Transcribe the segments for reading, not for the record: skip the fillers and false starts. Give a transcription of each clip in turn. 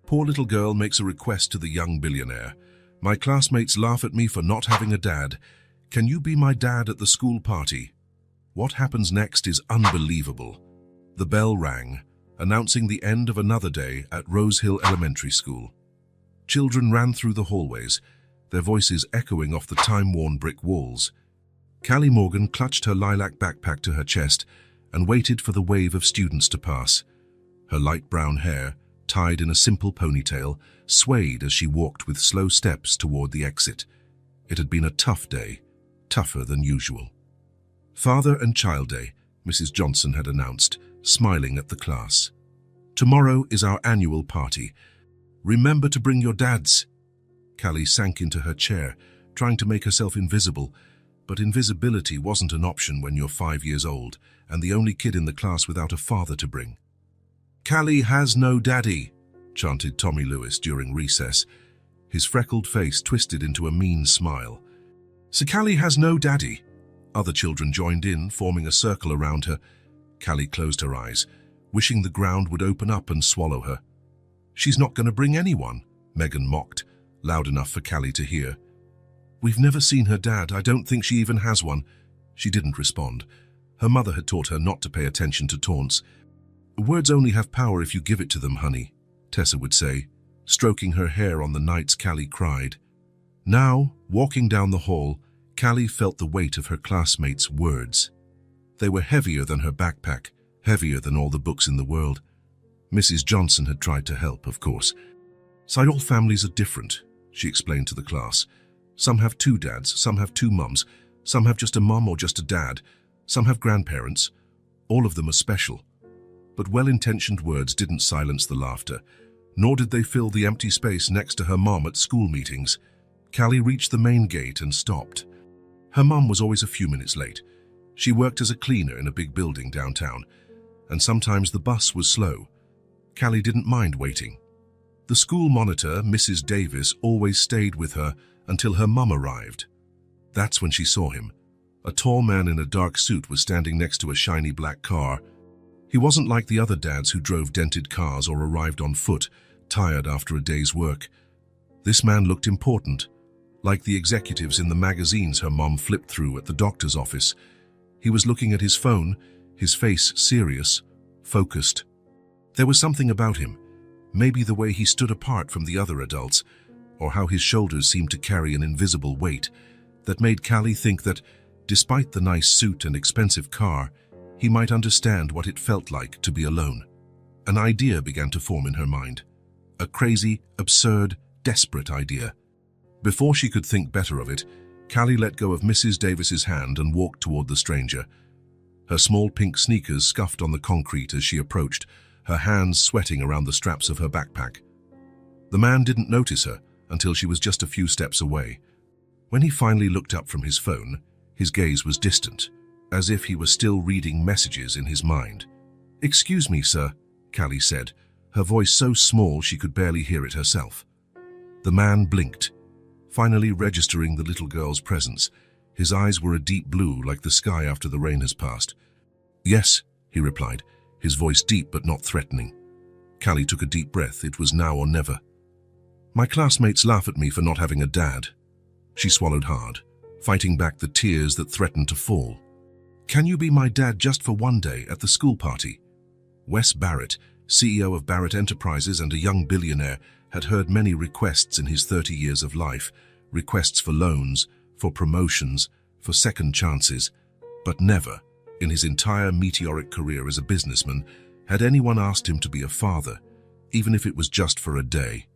Poor little girl makes a request to the young billionaire. My classmates laugh at me for not having a dad. Can you be my dad at the school party? What happens next is unbelievable. The bell rang, announcing the end of another day at Rose Hill Elementary School. Children ran through the hallways, their voices echoing off the time-worn brick walls. Callie Morgan clutched her lilac backpack to her chest and waited for the wave of students to pass. Her light brown hair, tied in a simple ponytail, swayed as she walked with slow steps toward the exit. It had been a tough day, tougher than usual. Father and Child Day, Mrs. Johnson had announced, smiling at the class. Tomorrow is our annual party. Remember to bring your dads. Callie sank into her chair, trying to make herself invisible, but invisibility wasn't an option when you're 5 years old and the only kid in the class without a father to bring. Callie has no daddy, chanted Tommy Lewis during recess. His freckled face twisted into a mean smile. So Callie has no daddy. Other children joined in, forming a circle around her. Callie closed her eyes, wishing the ground would open up and swallow her. She's not going to bring anyone, Megan mocked, loud enough for Callie to hear. We've never seen her dad. I don't think she even has one. She didn't respond. Her mother had taught her not to pay attention to taunts. Words only have power if you give it to them, honey, Tessa would say, stroking her hair on the nights Callie cried. Now, walking down the hall, Callie felt the weight of her classmates' words. They were heavier than her backpack, heavier than all the books in the world. Mrs. Johnson had tried to help, of course. All families are different, she explained to the class. Some have 2 dads, some have 2 mums, some have just a mum or just a dad, some have grandparents. All of them are special. But well-intentioned words didn't silence the laughter, nor did they fill the empty space next to her mom at school meetings. Callie reached the main gate and stopped. Her mum was always a few minutes late. She worked as a cleaner in a big building downtown, and sometimes the bus was slow. Callie didn't mind waiting. The school monitor, Mrs. Davis, always stayed with her until her mum arrived. That's when she saw him. A tall man in a dark suit was standing next to a shiny black car. He wasn't like the other dads who drove dented cars or arrived on foot, tired after a day's work. This man looked important, like the executives in the magazines her mom flipped through at the doctor's office. He was looking at his phone, his face serious, focused. There was something about him, maybe the way he stood apart from the other adults, or how his shoulders seemed to carry an invisible weight, that made Callie think that, despite the nice suit and expensive car, he might understand what it felt like to be alone. An idea began to form in her mind. A crazy, absurd, desperate idea. Before she could think better of it, Callie let go of Mrs. Davis's hand and walked toward the stranger. Her small pink sneakers scuffed on the concrete as she approached, her hands sweating around the straps of her backpack. The man didn't notice her until she was just a few steps away. When he finally looked up from his phone, his gaze was distant, as if he were still reading messages in his mind. "Excuse me, sir," Callie said, her voice so small she could barely hear it herself. The man blinked, finally registering the little girl's presence. His eyes were a deep blue, like the sky after the rain has passed. "Yes," he replied, his voice deep but not threatening. Callie took a deep breath. It was now or never. "My classmates laugh at me for not having a dad." She swallowed hard, fighting back the tears that threatened to fall. "Can you be my dad just for one day at the school party?" Wes Barrett, CEO of Barrett Enterprises and a young billionaire, had heard many requests in his 30 years of life, requests for loans, for promotions, for second chances, but never, in his entire meteoric career as a businessman, had anyone asked him to be a father, even if it was just for a day.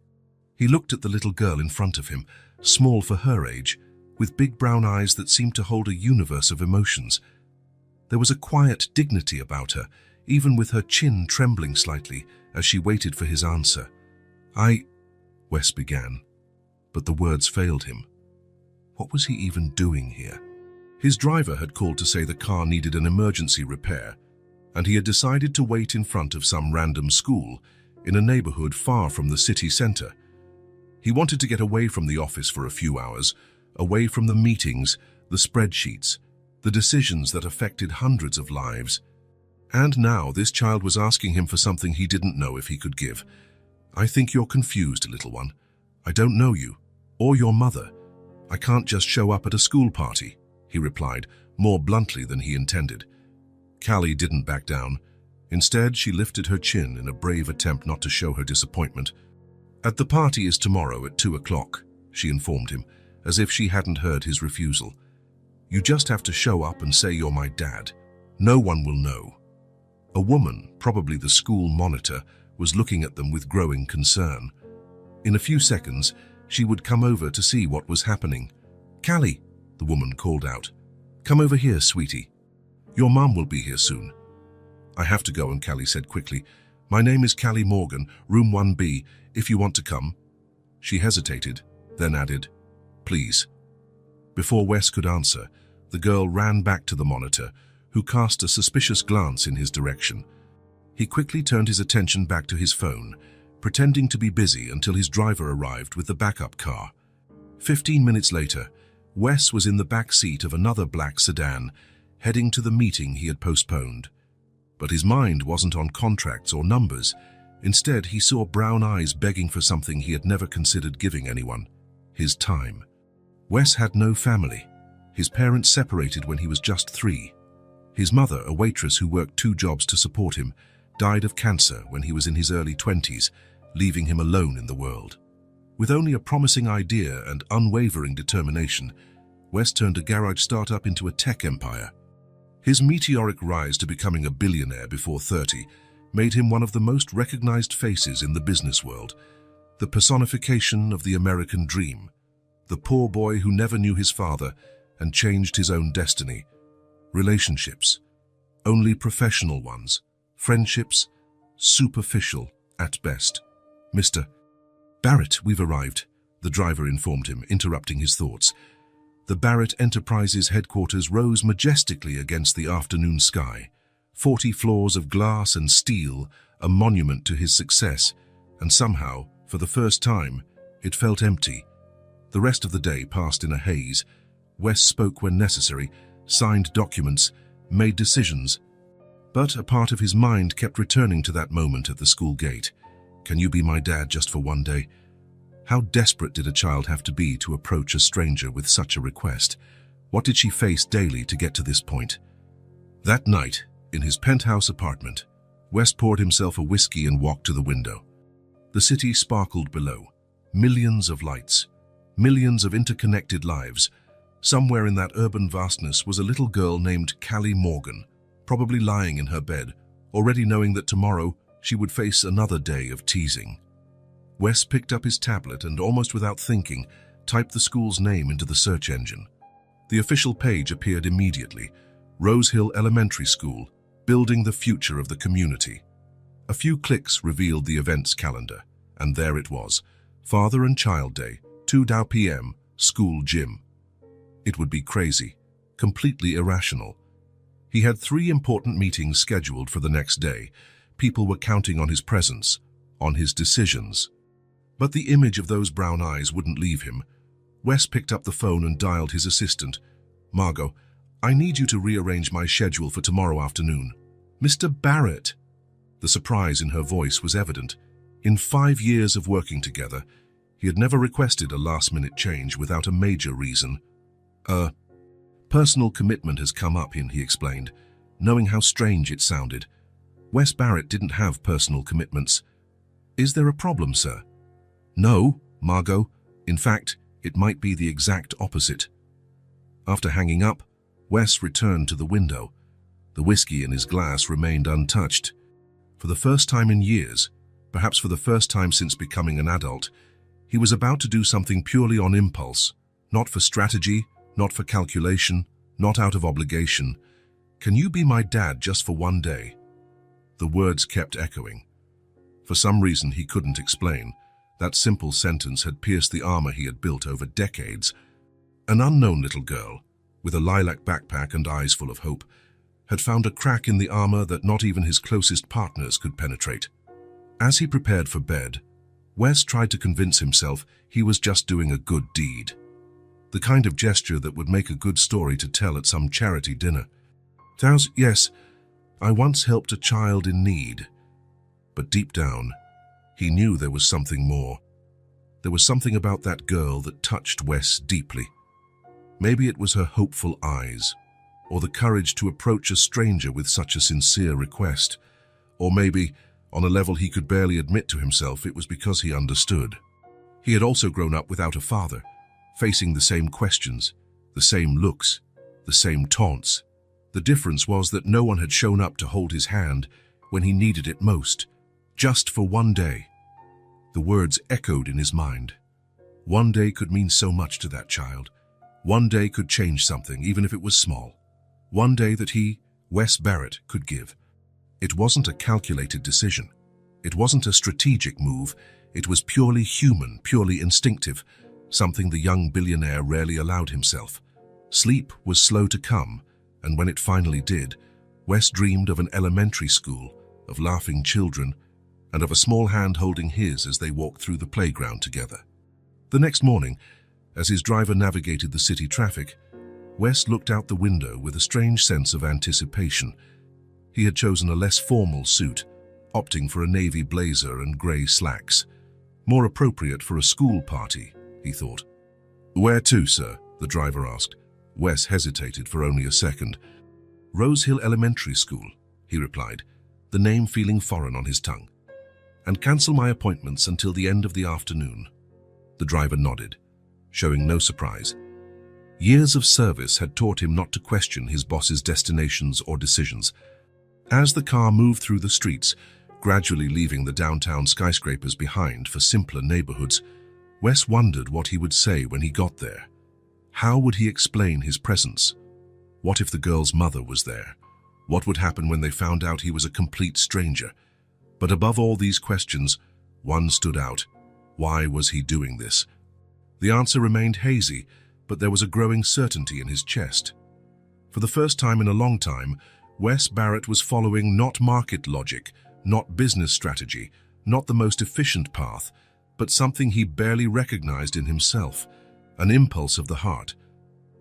He looked at the little girl in front of him, small for her age, with big brown eyes that seemed to hold a universe of emotions. There was a quiet dignity about her, even with her chin trembling slightly as she waited for his answer. Wes began, but the words failed him. What was he even doing here? His driver had called to say the car needed an emergency repair, and he had decided to wait in front of some random school in a neighborhood far from the city center. He wanted to get away from the office for a few hours, away from the meetings, the spreadsheets, the decisions that affected hundreds of lives. And now this child was asking him for something he didn't know if he could give. I think you're confused, little one. I don't know you, or your mother. I can't just show up at a school party, he replied, more bluntly than he intended. Callie didn't back down. Instead, she lifted her chin in a brave attempt not to show her disappointment. At the party is tomorrow at 2 o'clock, she informed him, as if she hadn't heard his refusal. You just have to show up and say you're my dad. No one will know. A woman, probably the school monitor, was looking at them with growing concern. In a few seconds, she would come over to see what was happening. Callie, the woman called out. Come over here, sweetie. Your mom will be here soon. I have to go, and Callie said quickly. My name is Callie Morgan, room 1B, if you want to come. She hesitated, then added, please. Before Wes could answer, the girl ran back to the monitor, who cast a suspicious glance in his direction. He quickly turned his attention back to his phone, pretending to be busy until his driver arrived with the backup car. 15 minutes later, Wes was in the back seat of another black sedan, heading to the meeting he had postponed. But his mind wasn't on contracts or numbers. Instead, he saw brown eyes begging for something he had never considered giving anyone: his time. Wes had no family. His parents separated when he was just 3. His mother, a waitress who worked 2 jobs to support him, died of cancer when he was in his early 20s, leaving him alone in the world. With only a promising idea and unwavering determination, Wes turned a garage startup into a tech empire. His meteoric rise to becoming a billionaire before 30 made him one of the most recognized faces in the business world, the personification of the American dream, the poor boy who never knew his father and changed his own destiny. Relationships, only professional ones. Friendships, superficial at best. Mr. Barrett, we've arrived, the driver informed him, interrupting his thoughts. The Barrett Enterprises headquarters rose majestically against the afternoon sky. 40 floors of glass and steel, a monument to his success, and somehow, for the first time, it felt empty. The rest of the day passed in a haze. Wes spoke when necessary, signed documents, made decisions. But a part of his mind kept returning to that moment at the school gate. Can you be my dad just for one day? How desperate did a child have to be to approach a stranger with such a request? What did she face daily to get to this point? That night, in his penthouse apartment, Wes poured himself a whiskey and walked to the window. The city sparkled below. Millions of lights, millions of interconnected lives. Somewhere in that urban vastness was a little girl named Callie Morgan, probably lying in her bed, already knowing that tomorrow she would face another day of teasing. Wes picked up his tablet and, almost without thinking, typed the school's name into the search engine. The official page appeared immediately. Rose Hill Elementary School, building the future of the community. A few clicks revealed the events calendar, and there it was. Father and Child Day, 2 p.m., school gym. It would be crazy, completely irrational. He had 3 important meetings scheduled for the next day. People were counting on his presence, on his decisions. But the image of those brown eyes wouldn't leave him. Wes picked up the phone and dialed his assistant. Margot, I need you to rearrange my schedule for tomorrow afternoon. Mr. Barrett. The surprise in her voice was evident. In 5 years of working together, he had never requested a last-minute change without a major reason. Personal commitment has come up, he explained, knowing how strange it sounded. Wes Barrett didn't have personal commitments. Is there a problem, sir? No, Margot. In fact, it might be the exact opposite. After hanging up, Wes returned to the window. The whiskey in his glass remained untouched. For the first time in years, perhaps for the first time since becoming an adult, he was about to do something purely on impulse, not for strategy, not for calculation, not out of obligation. Can you be my dad just for one day? The words kept echoing. For some reason he couldn't explain, that simple sentence had pierced the armor he had built over decades. An unknown little girl, with a lilac backpack and eyes full of hope, had found a crack in the armor that not even his closest partners could penetrate. As he prepared for bed, Wes tried to convince himself he was just doing a good deed. The kind of gesture that would make a good story to tell at some charity dinner. Yes, I once helped a child in need. But deep down, He knew there was something more. There was something about that girl that touched Wes deeply. Maybe it was her hopeful eyes, or the courage to approach a stranger with such a sincere request, or maybe, on a level he could barely admit to himself, it was because he understood. He had also grown up without a father, facing the same questions, the same looks, the same taunts. The difference was that no one had shown up to hold his hand when he needed it most, just for one day. The words echoed in his mind. One day could mean so much to that child. One day could change something, even if it was small. One day that he, Wes Barrett, could give. It wasn't a calculated decision. It wasn't a strategic move. It was purely human, purely instinctive, something the young billionaire rarely allowed himself. Sleep was slow to come, and when it finally did, Wes dreamed of an elementary school, of laughing children, and of a small hand holding his as they walked through the playground together. The next morning, as his driver navigated the city traffic, Wes looked out the window with a strange sense of anticipation. He had chosen a less formal suit, opting for a navy blazer and grey slacks. More appropriate for a school party, he thought. "Where to, sir?" the driver asked. Wes hesitated for only a second. "Rose Hill Elementary School," he replied, the name feeling foreign on his tongue. "And cancel my appointments until the end of the afternoon." The driver nodded, showing no surprise. Years of service had taught him not to question his boss's destinations or decisions. As the car moved through the streets, gradually leaving the downtown skyscrapers behind for simpler neighborhoods, Wes wondered what he would say when he got there. How would he explain his presence? What if the girl's mother was there? What would happen when they found out he was a complete stranger? But above all these questions, one stood out. Why was he doing this? The answer remained hazy, but there was a growing certainty in his chest. For the first time in a long time, Wes Barrett was following not market logic, not business strategy, not the most efficient path, but something he barely recognized in himself, an impulse of the heart.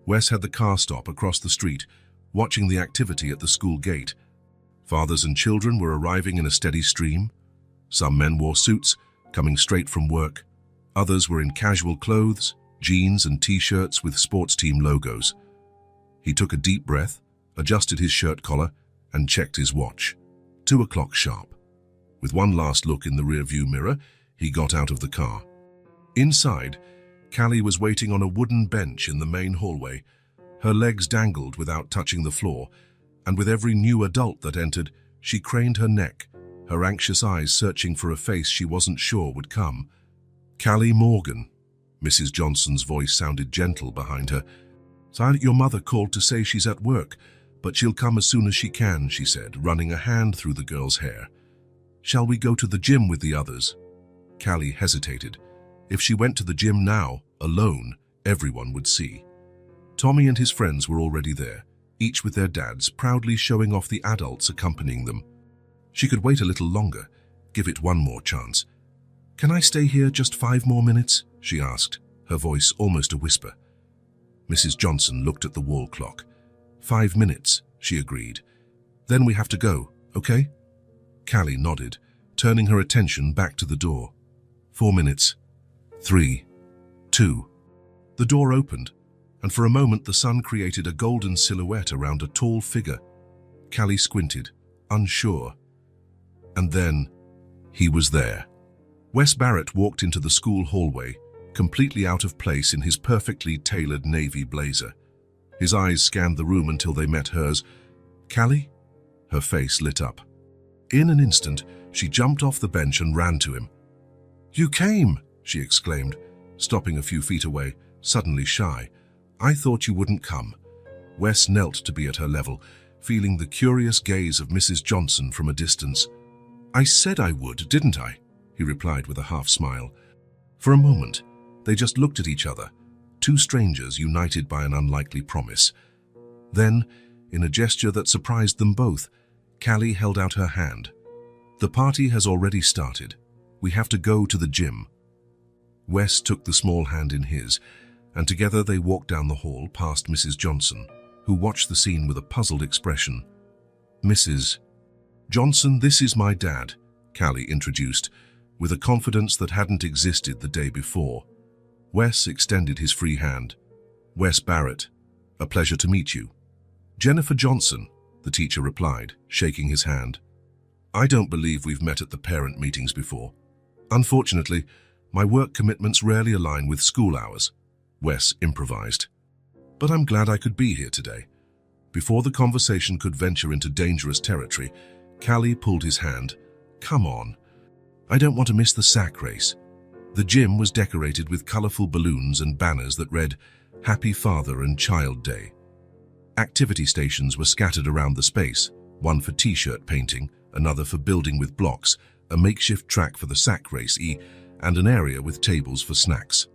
Wes had the car stop across the street, watching the activity at the school gate. Fathers and children were arriving in a steady stream. Some men wore suits, coming straight from work. Others were in casual clothes, jeans and t-shirts with sports team logos. He took a deep breath, adjusted his shirt collar, and checked his watch. 2 o'clock sharp. With one last look in the rearview mirror, he got out of the car. Inside, Callie was waiting on a wooden bench in the main hallway. Her legs dangled without touching the floor, and with every new adult that entered, she craned her neck, her anxious eyes searching for a face she wasn't sure would come. "Callie Morgan." Mrs. Johnson's voice sounded gentle behind her. "Your mother called to say she's at work, but she'll come as soon as she can," she said, running a hand through the girl's hair. "Shall we go to the gym with the others?" Callie hesitated. If she went to the gym now, alone, everyone would see. Tommy and his friends were already there, each with their dads, proudly showing off the adults accompanying them. She could wait a little longer, give it one more chance. "Can I stay here just 5 more minutes?" she asked, her voice almost a whisper. Mrs. Johnson looked at the wall clock. 5 minutes, she agreed. "Then we have to go, okay?" Callie nodded, turning her attention back to the door. 4 minutes. 3. 2. The door opened, and for a moment the sun created a golden silhouette around a tall figure. Callie squinted, unsure. And then, he was there. Wes Barrett walked into the school hallway, completely out of place in his perfectly tailored navy blazer. His eyes scanned the room until they met hers. "Callie?" Her face lit up. In an instant, she jumped off the bench and ran to him. "You came!" she exclaimed, stopping a few feet away, suddenly shy. "I thought you wouldn't come." Wes knelt to be at her level, feeling the curious gaze of Mrs. Johnson from a distance. "I said I would, didn't I?" he replied with a half smile. For a moment, they just looked at each other, two strangers united by an unlikely promise. Then, in a gesture that surprised them both, Callie held out her hand. "The party has already started. We have to go to the gym." Wes took the small hand in his, and together they walked down the hall past Mrs. Johnson, who watched the scene with a puzzled expression. "Mrs. Johnson, this is my dad," Callie introduced, with a confidence that hadn't existed the day before. Wes extended his free hand. "Wes Barrett, a pleasure to meet you." "Jennifer Johnson," the teacher replied, shaking his hand. "I don't believe we've met at the parent meetings before. Unfortunately, my work commitments rarely align with school hours," Wes improvised. "But I'm glad I could be here today." Before the conversation could venture into dangerous territory, Callie pulled his hand. "Come on. I don't want to miss the sack race." The gym was decorated with colorful balloons and banners that read, "Happy Father and Child Day." Activity stations were scattered around the space, one for t-shirt painting, another for building with blocks, a makeshift track for the sack race, and an area with tables for snacks.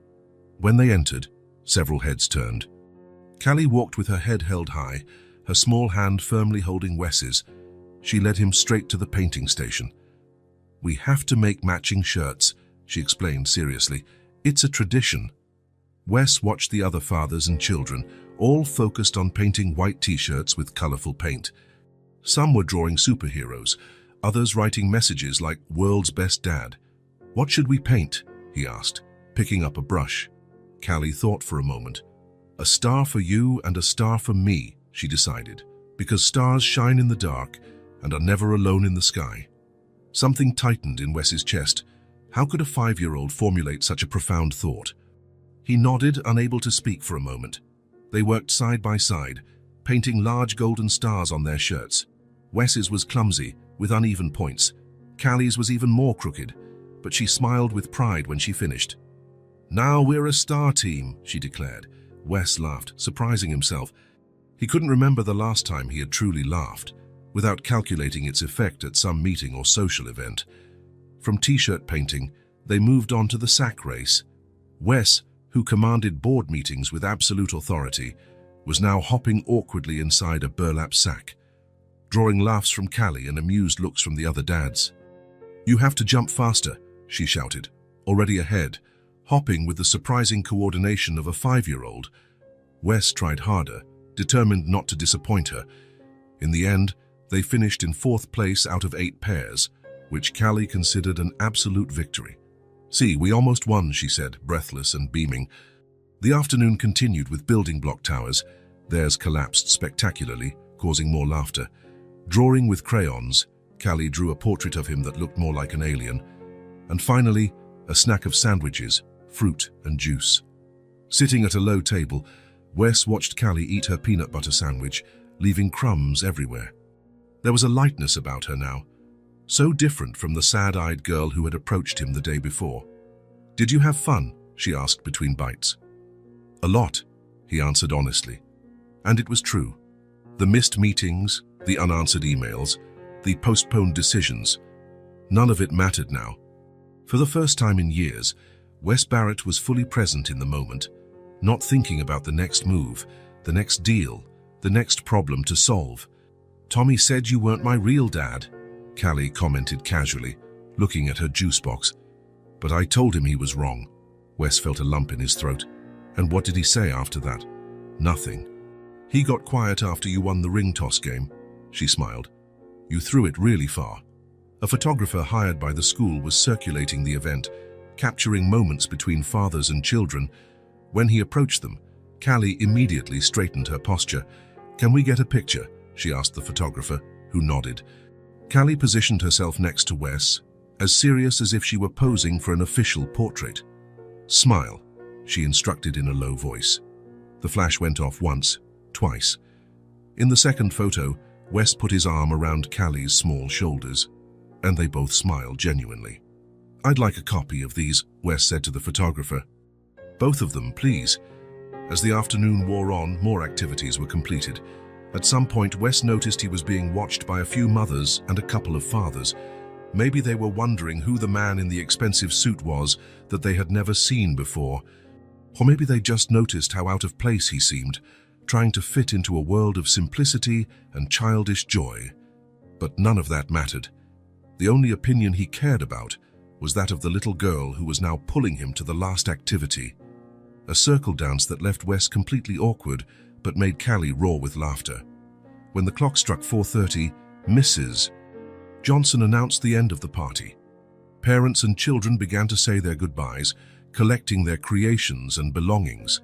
When they entered, several heads turned. Callie walked with her head held high, her small hand firmly holding Wes's. She led him straight to the painting station. "We have to make matching shirts," she explained seriously. "It's a tradition." Wes watched the other fathers and children, all focused on painting white t-shirts with colorful paint. Some were drawing superheroes, others writing messages like "World's Best Dad." "What should we paint?" he asked, picking up a brush. Callie thought for a moment. "A star for you and a star for me," she decided, "because stars shine in the dark and are never alone in the sky." Something tightened in Wes's chest. How could a 5-year-old formulate such a profound thought? He nodded, unable to speak for a moment. They worked side by side, painting large golden stars on their shirts. Wes's was clumsy, with uneven points. Callie's was even more crooked, but she smiled with pride when she finished. "Now we're a star team," she declared. Wes laughed, surprising himself. He couldn't remember the last time he had truly laughed, without calculating its effect at some meeting or social event. From t-shirt painting, they moved on to the sack race. Wes, who commanded board meetings with absolute authority, was now hopping awkwardly inside a burlap sack, drawing laughs from Callie and amused looks from the other dads. "You have to jump faster," she shouted, already ahead, hopping with the surprising coordination of a 5-year-old. Wes tried harder, determined not to disappoint her. In the end, they finished in 4th place out of 8 pairs, which Callie considered an absolute victory. "See, we almost won," she said, breathless and beaming. The afternoon continued with building block towers. Theirs collapsed spectacularly, causing more laughter. Drawing with crayons, Callie drew a portrait of him that looked more like an alien. And finally, a snack of sandwiches, fruit and juice. Sitting at a low table, Wes watched Callie eat her peanut butter sandwich, leaving crumbs everywhere. There was a lightness about her now, so different from the sad-eyed girl who had approached him the day before. "Did you have fun?" she asked between bites. "A lot," he answered honestly. And it was true. The missed meetings, the unanswered emails, the postponed decisions, none of it mattered now. For the first time in years, Wes Barrett was fully present in the moment, not thinking about the next move, the next deal, the next problem to solve. "Tommy said you weren't my real dad," Callie commented casually, looking at her juice box. "But I told him he was wrong." Wes felt a lump in his throat. "And what did he say after that?" "Nothing. He got quiet after you won the ring toss game," she smiled. "You threw it really far." A photographer hired by the school was circulating the event, capturing moments between fathers and children. When he approached them, Callie immediately straightened her posture. "Can we get a picture?" she asked the photographer, who nodded. Callie positioned herself next to Wes, as serious as if she were posing for an official portrait. "Smile," she instructed in a low voice. The flash went off once, twice. In the second photo, Wes put his arm around Callie's small shoulders, and they both smiled genuinely. "I'd like a copy of these," Wes said to the photographer. "Both of them, please." As the afternoon wore on, more activities were completed. At some point, Wes noticed he was being watched by a few mothers and a couple of fathers. Maybe they were wondering who the man in the expensive suit was that they had never seen before. Or maybe they just noticed how out of place he seemed, trying to fit into a world of simplicity and childish joy. But none of that mattered. The only opinion he cared about was that of the little girl who was now pulling him to the last activity. A circle dance that left Wes completely awkward, but made Callie roar with laughter. When the clock struck 4:30, Mrs. Johnson announced the end of the party. Parents and children began to say their goodbyes, collecting their creations and belongings.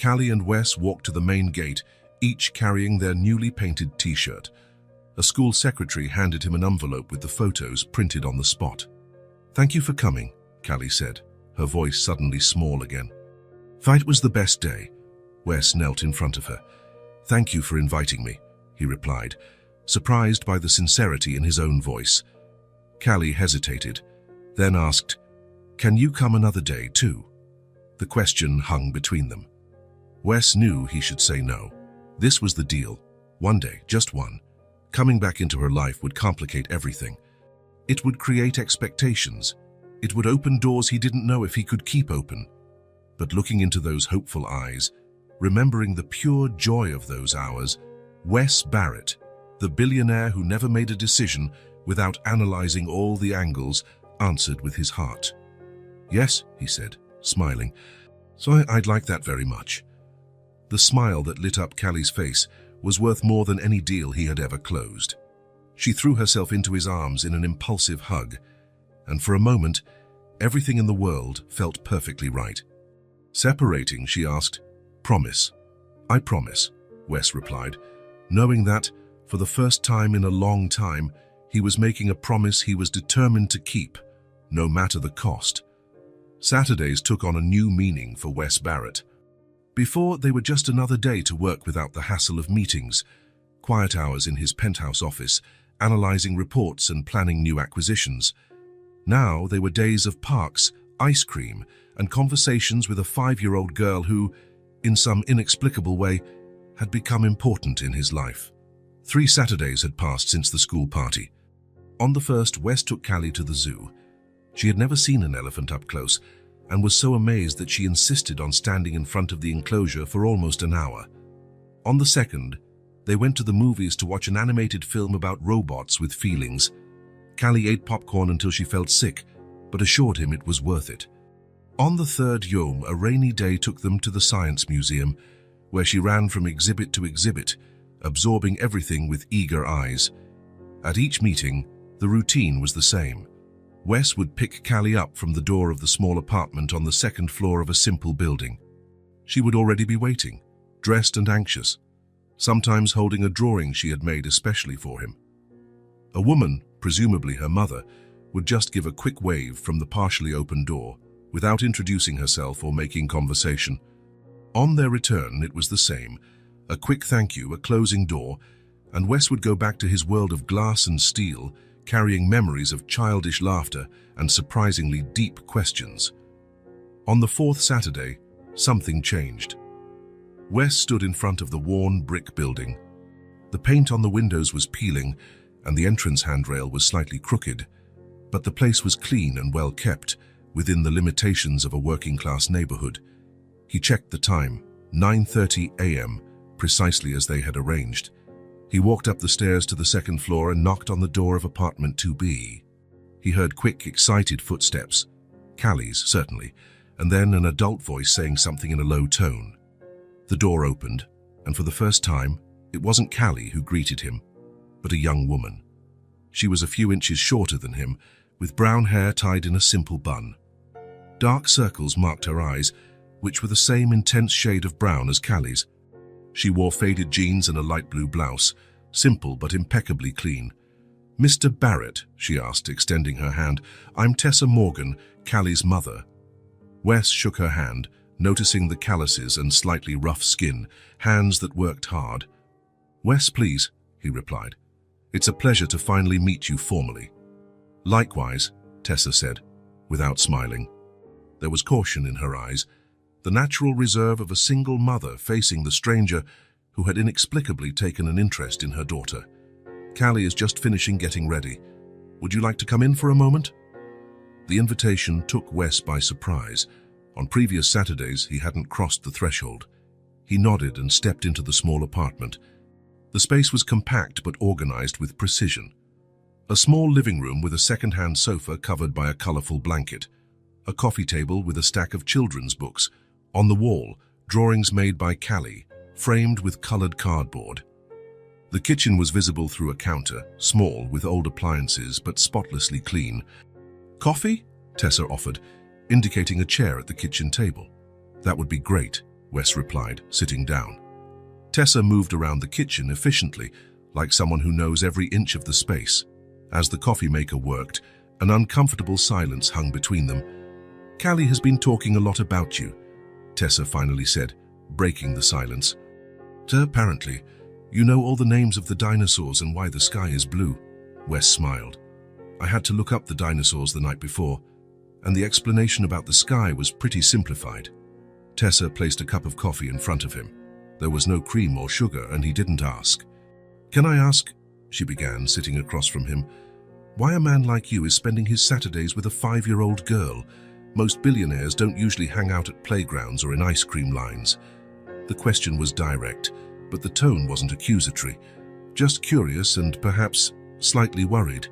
Callie and Wes walked to the main gate, each carrying their newly painted t-shirt. A school secretary handed him an envelope with the photos printed on the spot. "Thank you for coming," Callie said, her voice suddenly small again. "It was the best day." Wes knelt in front of her. "Thank you for inviting me," he replied, surprised by the sincerity in his own voice. Callie hesitated, then asked, "Can you come another day too?" The question hung between them. Wes knew he should say no. This was the deal. One day, just one. Coming back into her life would complicate everything. It would create expectations. It would open doors he didn't know if he could keep open. But looking into those hopeful eyes, remembering the pure joy of those hours, Wes Barrett, the billionaire who never made a decision without analyzing all the angles, answered with his heart. "Yes," he said, smiling. "So I'd like that very much." The smile that lit up Callie's face was worth more than any deal he had ever closed. She threw herself into his arms in an impulsive hug, and for a moment, everything in the world felt perfectly right. Separating, she asked, "Promise." "I promise," Wes replied, knowing that, for the first time in a long time, he was making a promise he was determined to keep, no matter the cost. Saturdays took on a new meaning for Wes Barrett. Before, they were just another day to work without the hassle of meetings, quiet hours in his penthouse office, analyzing reports and planning new acquisitions. Now they were days of parks, ice cream, and conversations with a 5-year-old girl who, in some inexplicable way, had become important in his life. 3 Saturdays had passed since the school party. On the first, Wes took Callie to the zoo. She had never seen an elephant up close, and was so amazed that she insisted on standing in front of the enclosure for almost an hour. On the second, they went to the movies to watch an animated film about robots with feelings. Callie ate popcorn until she felt sick, but assured him it was worth it. On the third Yom, a rainy day took them to the Science Museum, where she ran from exhibit to exhibit, absorbing everything with eager eyes. At each meeting, the routine was the same. Wes would pick Callie up from the door of the small apartment on the second floor of a simple building. She would already be waiting, dressed and anxious, sometimes holding a drawing she had made especially for him. A woman, presumably her mother, would just give a quick wave from the partially open door, without introducing herself or making conversation. On their return, it was the same, a quick thank you, a closing door, and Wes would go back to his world of glass and steel, carrying memories of childish laughter and surprisingly deep questions. On the 4th Saturday, something changed. Wes stood in front of the worn brick building. The paint on the windows was peeling, and the entrance handrail was slightly crooked, but the place was clean and well kept, within the limitations of a working-class neighborhood. He checked the time, 9:30 a.m., precisely as they had arranged. He walked up the stairs to the second floor and knocked on the door of apartment 2B. He heard quick, excited footsteps, Callie's certainly, and then an adult voice saying something in a low tone. The door opened, and for the first time, it wasn't Callie who greeted him, but a young woman. She was a few inches shorter than him, with brown hair tied in a simple bun. Dark circles marked her eyes, which were the same intense shade of brown as Callie's. She wore faded jeans and a light blue blouse, simple but impeccably clean. "Mr. Barrett," she asked, extending her hand. "I'm Tessa Morgan, Callie's mother." Wes shook her hand, noticing the calluses and slightly rough skin, hands that worked hard. "Wes, please," he replied. "It's a pleasure to finally meet you formally." "Likewise," Tessa said, without smiling. There was caution in her eyes, the natural reserve of a single mother facing the stranger who had inexplicably taken an interest in her daughter. "Callie is just finishing getting ready. Would you like to come in for a moment?" The invitation took Wes by surprise. On previous Saturdays, he hadn't crossed the threshold. He nodded and stepped into the small apartment. The space was compact but organized with precision. A small living room with a second-hand sofa covered by a colorful blanket. A coffee table with a stack of children's books. On the wall, drawings made by Callie, framed with colored cardboard. The kitchen was visible through a counter, small with old appliances but spotlessly clean. Coffee? Tessa offered, indicating a chair at the kitchen table. That would be great, Wes replied, sitting down. Tessa moved around the kitchen efficiently, like someone who knows every inch of the space. As the coffee maker worked, an uncomfortable silence hung between them. "Callie has been talking a lot about you," Tessa finally said, breaking the silence. "Apparently, you know all the names of the dinosaurs and why the sky is blue," Wes smiled. "I had to look up the dinosaurs the night before, and the explanation about the sky was pretty simplified." Tessa placed a cup of coffee in front of him. There was no cream or sugar, and he didn't ask. "Can I ask," she began, sitting across from him, "why a man like you is spending his Saturdays with a 5-year-old girl? Most billionaires don't usually hang out at playgrounds or in ice cream lines." The question was direct, but the tone wasn't accusatory. Just curious and perhaps slightly worried.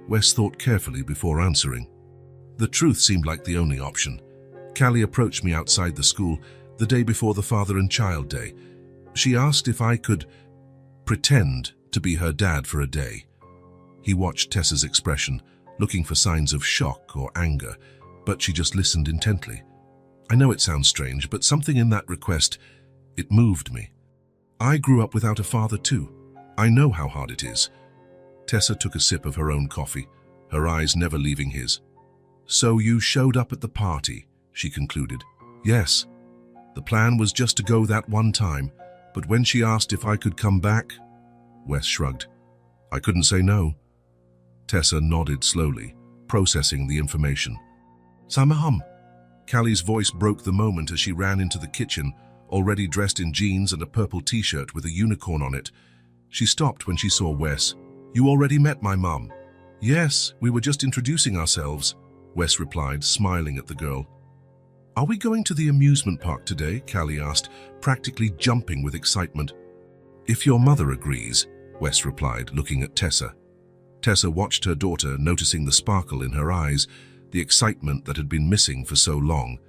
Wes thought carefully before answering. The truth seemed like the only option. Callie approached me outside the school the day before the Father and Child Day. She asked if I could pretend to be her dad for a day. He watched Tessa's expression, looking for signs of shock or anger, but she just listened intently. I know it sounds strange, but something in that request, it moved me. I grew up without a father too. I know how hard it is. Tessa took a sip of her own coffee, her eyes never leaving his. "So you showed up at the party," she concluded. "Yes. The plan was just to go that one time, but when she asked if I could come back," Wes shrugged, "I couldn't say no." Tessa nodded slowly, processing the information. "Samaham." Callie's voice broke the moment as she ran into the kitchen, already dressed in jeans and a purple t-shirt with a unicorn on it. She stopped when she saw Wes. "You already met my mum?" "Yes, we were just introducing ourselves," Wes replied, smiling at the girl. "Are we going to the amusement park today?" Callie asked, practically jumping with excitement. "If your mother agrees," Wes replied, looking at Tessa. Tessa watched her daughter, noticing the sparkle in her eyes, the excitement that had been missing for so long.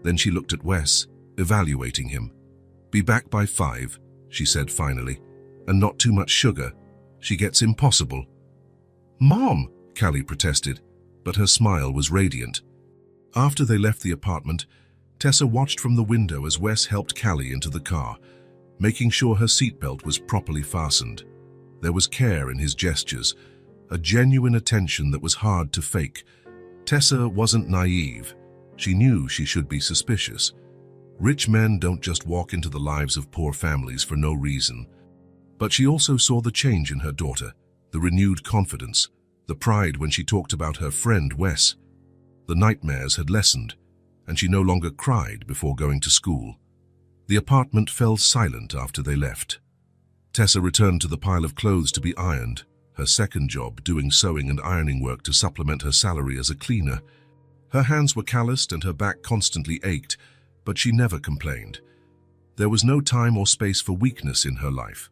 Then she looked at Wes, evaluating him. "Be back by 5, she said finally. "And not too much sugar. She gets impossible." "Mom," Callie protested, but her smile was radiant. After they left the apartment, Tessa watched from the window as Wes helped Callie into the car, making sure her seatbelt was properly fastened. There was care in his gestures, a genuine attention that was hard to fake. Tessa wasn't naive. She knew she should be suspicious. Rich men don't just walk into the lives of poor families for no reason. But she also saw the change in her daughter, the renewed confidence, the pride when she talked about her friend Wes. The nightmares had lessened, and she no longer cried before going to school. The apartment fell silent after they left. Tessa returned to the pile of clothes to be ironed, her second job doing sewing and ironing work to supplement her salary as a cleaner. Her hands were calloused and her back constantly ached, but she never complained. There was no time or space for weakness in her life.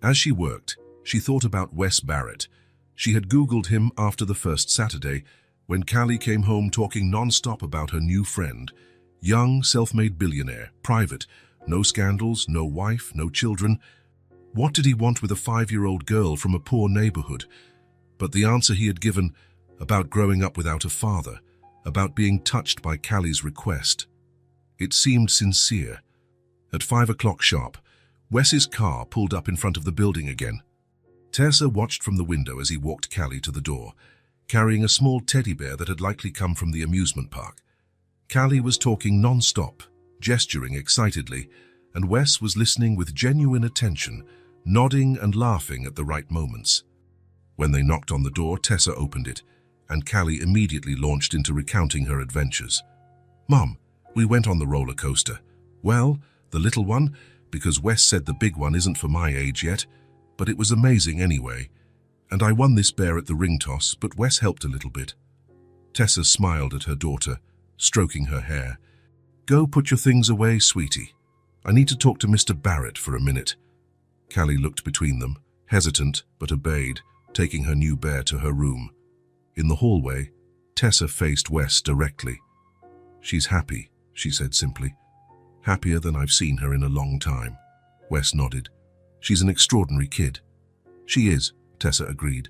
As she worked, she thought about Wes Barrett. She had Googled him after the first Saturday, when Callie came home talking non-stop about her new friend. Young, self-made billionaire, private, no scandals, no wife, no children. What did he want with a 5-year-old girl from a poor neighborhood? But the answer he had given, about growing up without a father, about being touched by Callie's request. It seemed sincere. At 5 o'clock sharp, Wes's car pulled up in front of the building again. Tessa watched from the window as he walked Callie to the door, carrying a small teddy bear that had likely come from the amusement park. Callie was talking non-stop, gesturing excitedly, and Wes was listening with genuine attention, nodding and laughing at the right moments. When they knocked on the door, Tessa opened it, and Callie immediately launched into recounting her adventures. "Mom, we went on the roller coaster. Well, the little one, because Wes said the big one isn't for my age yet, but it was amazing anyway. And I won this bear at the ring toss, but Wes helped a little bit." Tessa smiled at her daughter, stroking her hair. "Go put your things away, sweetie. I need to talk to Mr. Barrett for a minute." Callie looked between them, hesitant but obeyed, taking her new bear to her room. In the hallway, Tessa faced Wes directly. "She's happy," she said simply. "Happier than I've seen her in a long time." Wes nodded. "She's an extraordinary kid." "She is," Tessa agreed.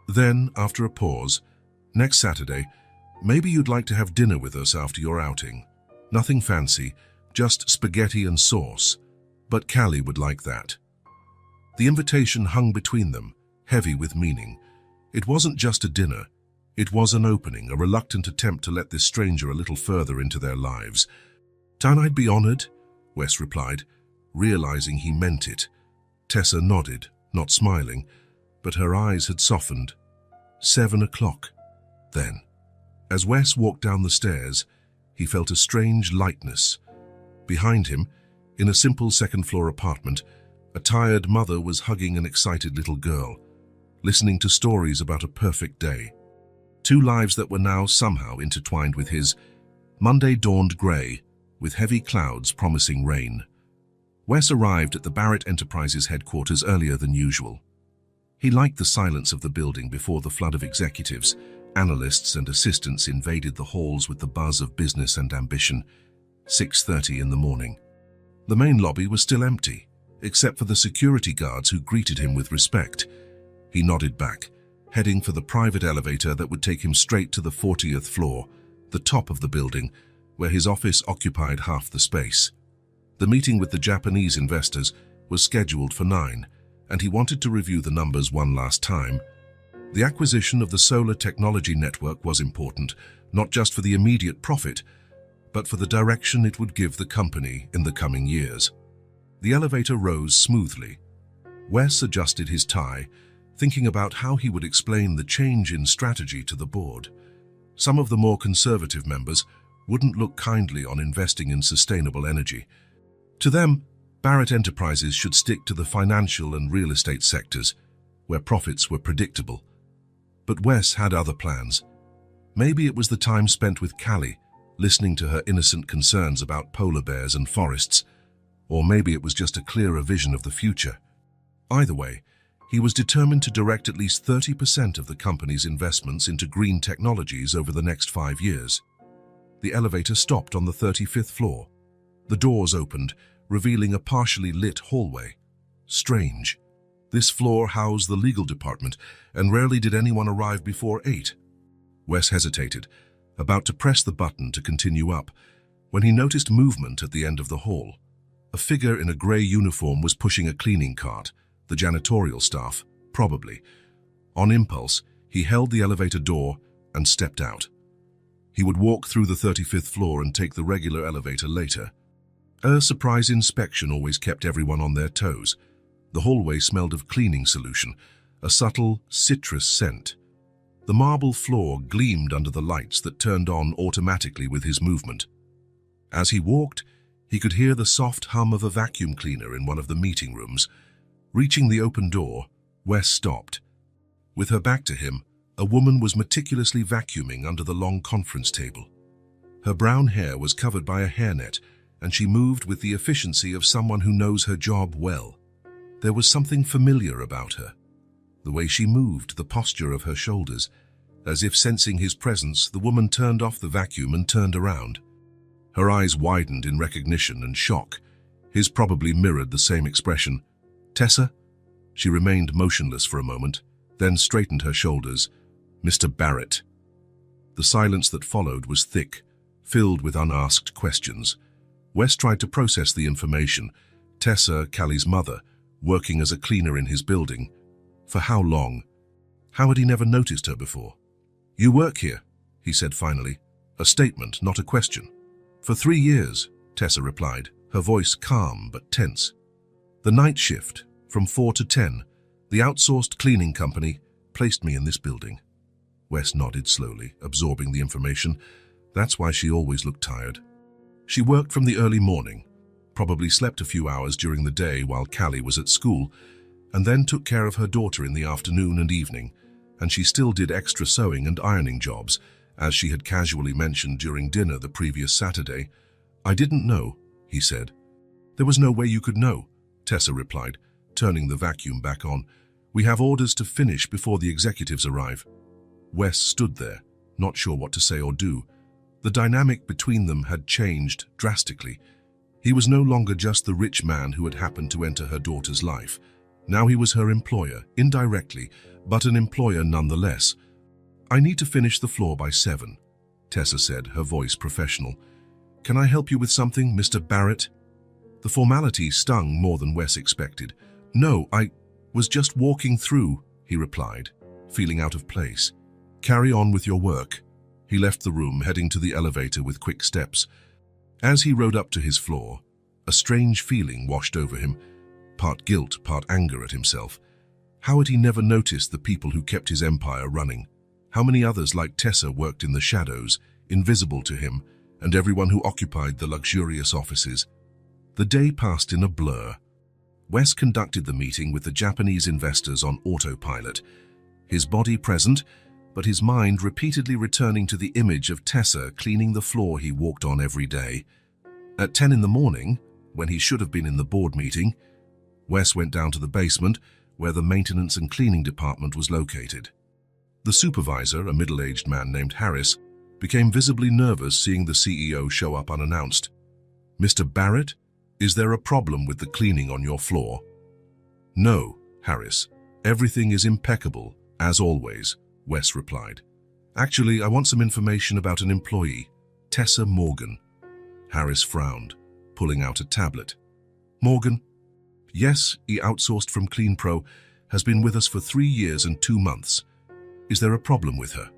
Then, after a pause, Next Saturday, maybe you'd like to have dinner with us after your outing. Nothing fancy, just spaghetti and sauce. But Callie would like that. The invitation hung between them, heavy with meaning. It wasn't just a dinner. It was an opening, a reluctant attempt to let this stranger a little further into their lives. "I'd be honored," Wes replied, realizing he meant it. Tessa nodded, not smiling, but her eyes had softened. 7 o'clock. Then, as Wes walked down the stairs, he felt a strange lightness. Behind him, in a simple second-floor apartment, a tired mother was hugging an excited little girl, listening to stories about a perfect day. Two lives that were now somehow intertwined with his. Monday dawned grey, with heavy clouds promising rain. Wes arrived at the Barrett Enterprises headquarters earlier than usual. He liked the silence of the building before the flood of executives, analysts and assistants invaded the halls with the buzz of business and ambition. 6:30 in the morning. The main lobby was still empty, except for the security guards who greeted him with respect. He nodded back, heading for the private elevator that would take him straight to the 40th floor, the top of the building, where his office occupied half the space. The meeting with the Japanese investors was scheduled for 9, and he wanted to review the numbers one last time. The acquisition of the solar technology network was important, not just for the immediate profit, but for the direction it would give the company in the coming years. The elevator rose smoothly. Wes adjusted his tie, thinking about how he would explain the change in strategy to the board. Some of the more conservative members wouldn't look kindly on investing in sustainable energy. To them, Barrett Enterprises should stick to the financial and real estate sectors, where profits were predictable. But Wes had other plans. Maybe it was the time spent with Callie, listening to her innocent concerns about polar bears and forests, or maybe it was just a clearer vision of the future. Either way, he was determined to direct at least 30% of the company's investments into green technologies over the next 5 years. The elevator stopped on the 35th floor. The doors opened, revealing a partially lit hallway. Strange. This floor housed the legal department, and rarely did anyone arrive before 8. Wes hesitated, about to press the button to continue up, when he noticed movement at the end of the hall. A figure in a grey uniform was pushing a cleaning cart, the janitorial staff, probably. On impulse, he held the elevator door and stepped out. He would walk through the 35th floor and take the regular elevator later. A surprise inspection always kept everyone on their toes. The hallway smelled of cleaning solution, a subtle citrus scent. The marble floor gleamed under the lights that turned on automatically with his movement. As he walked, he could hear the soft hum of a vacuum cleaner in one of the meeting rooms. Reaching the open door, Wes stopped. With her back to him, a woman was meticulously vacuuming under the long conference table. Her brown hair was covered by a hairnet, and she moved with the efficiency of someone who knows her job well. There was something familiar about her. The way she moved, the posture of her shoulders. As if sensing his presence, the woman turned off the vacuum and turned around. Her eyes widened in recognition and shock. His probably mirrored the same expression. "Tessa?" She remained motionless for a moment, then straightened her shoulders. "Mr. Barrett." The silence that followed was thick, filled with unasked questions. Wes tried to process the information. Tessa, Callie's mother, working as a cleaner in his building. For how long? How had he never noticed her before? "You work here," he said finally. A statement, not a question. "For 3 years," Tessa replied, her voice calm but tense. "The night shift, from 4 to 10, the outsourced cleaning company placed me in this building." Wes nodded slowly, absorbing the information. That's why she always looked tired. She worked from the early morning, probably slept a few hours during the day while Callie was at school, and then took care of her daughter in the afternoon and evening, and she still did extra sewing and ironing jobs, as she had casually mentioned during dinner the previous Saturday. "I didn't know," he said. "There was no way you could know," Tessa replied, turning the vacuum back on. "We have orders to finish before the executives arrive." Wes stood there, not sure what to say or do. The dynamic between them had changed drastically. He was no longer just the rich man who had happened to enter her daughter's life. Now he was her employer, indirectly, but an employer nonetheless. I need to finish the floor by 7, Tessa said, her voice professional. Can I help you with something, Mr. Barrett? The formality stung more than Wes expected. No, I was just walking through, he replied, feeling out of place. Carry on with your work. He left the room, heading to the elevator with quick steps. As he rode up to his floor, a strange feeling washed over him, part guilt, part anger at himself. How had he never noticed the people who kept his empire running? How many others like Tessa worked in the shadows, invisible to him, and everyone who occupied the luxurious offices? The day passed in a blur. Wes conducted the meeting with the Japanese investors on autopilot, his body present, but his mind repeatedly returning to the image of Tessa cleaning the floor he walked on every day. At 10 in the morning, when he should have been in the board meeting, Wes went down to the basement, where the maintenance and cleaning department was located. The supervisor, a middle-aged man named Harris, became visibly nervous seeing the CEO show up unannounced. Mr. Barrett, is there a problem with the cleaning on your floor? No, Harris. Everything is impeccable, as always, Wes replied. Actually, I want some information about an employee, Tessa Morgan. Harris frowned, pulling out a tablet. Morgan? Yes, he outsourced from CleanPro, has been with us for 3 years and 2 months. Is there a problem with her?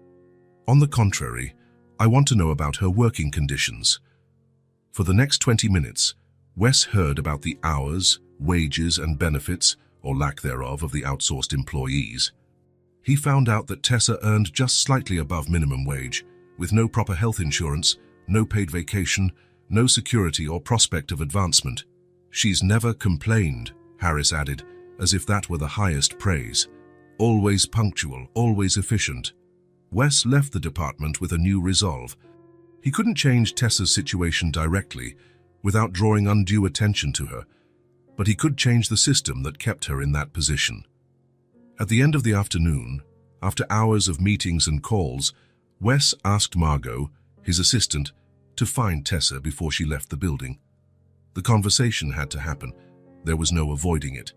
On the contrary, I want to know about her working conditions. For the next 20 minutes, Wes heard about the hours, wages and benefits, or lack thereof, of the outsourced employees. He found out that Tessa earned just slightly above minimum wage, with no proper health insurance, no paid vacation, no security or prospect of advancement. She's never complained, Harris added, as if that were the highest praise. Always punctual, always efficient. Wes left the department with a new resolve. He couldn't change Tessa's situation directly, without drawing undue attention to her, but he could change the system that kept her in that position. At the end of the afternoon, after hours of meetings and calls, Wes asked Margot, his assistant, to find Tessa before she left the building. The conversation had to happen. There was no avoiding it.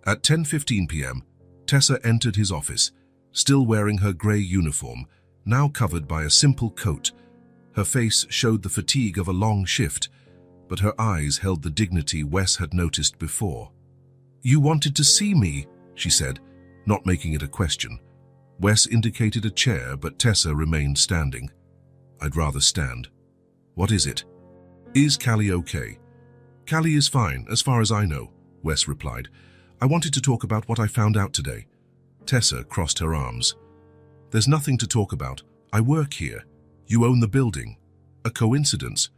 At 10:15 p.m., Tessa entered his office, still wearing her grey uniform, now covered by a simple coat. Her face showed the fatigue of a long shift, but her eyes held the dignity Wes had noticed before. "You wanted to see me," she said, not making it a question. Wes indicated a chair, but Tessa remained standing. "I'd rather stand." "What is it?" "Is Callie okay?" "Callie is fine, as far as I know," Wes replied. "I wanted to talk about what I found out today." Tessa crossed her arms. "There's nothing to talk about. I work here. You own the building. A coincidence?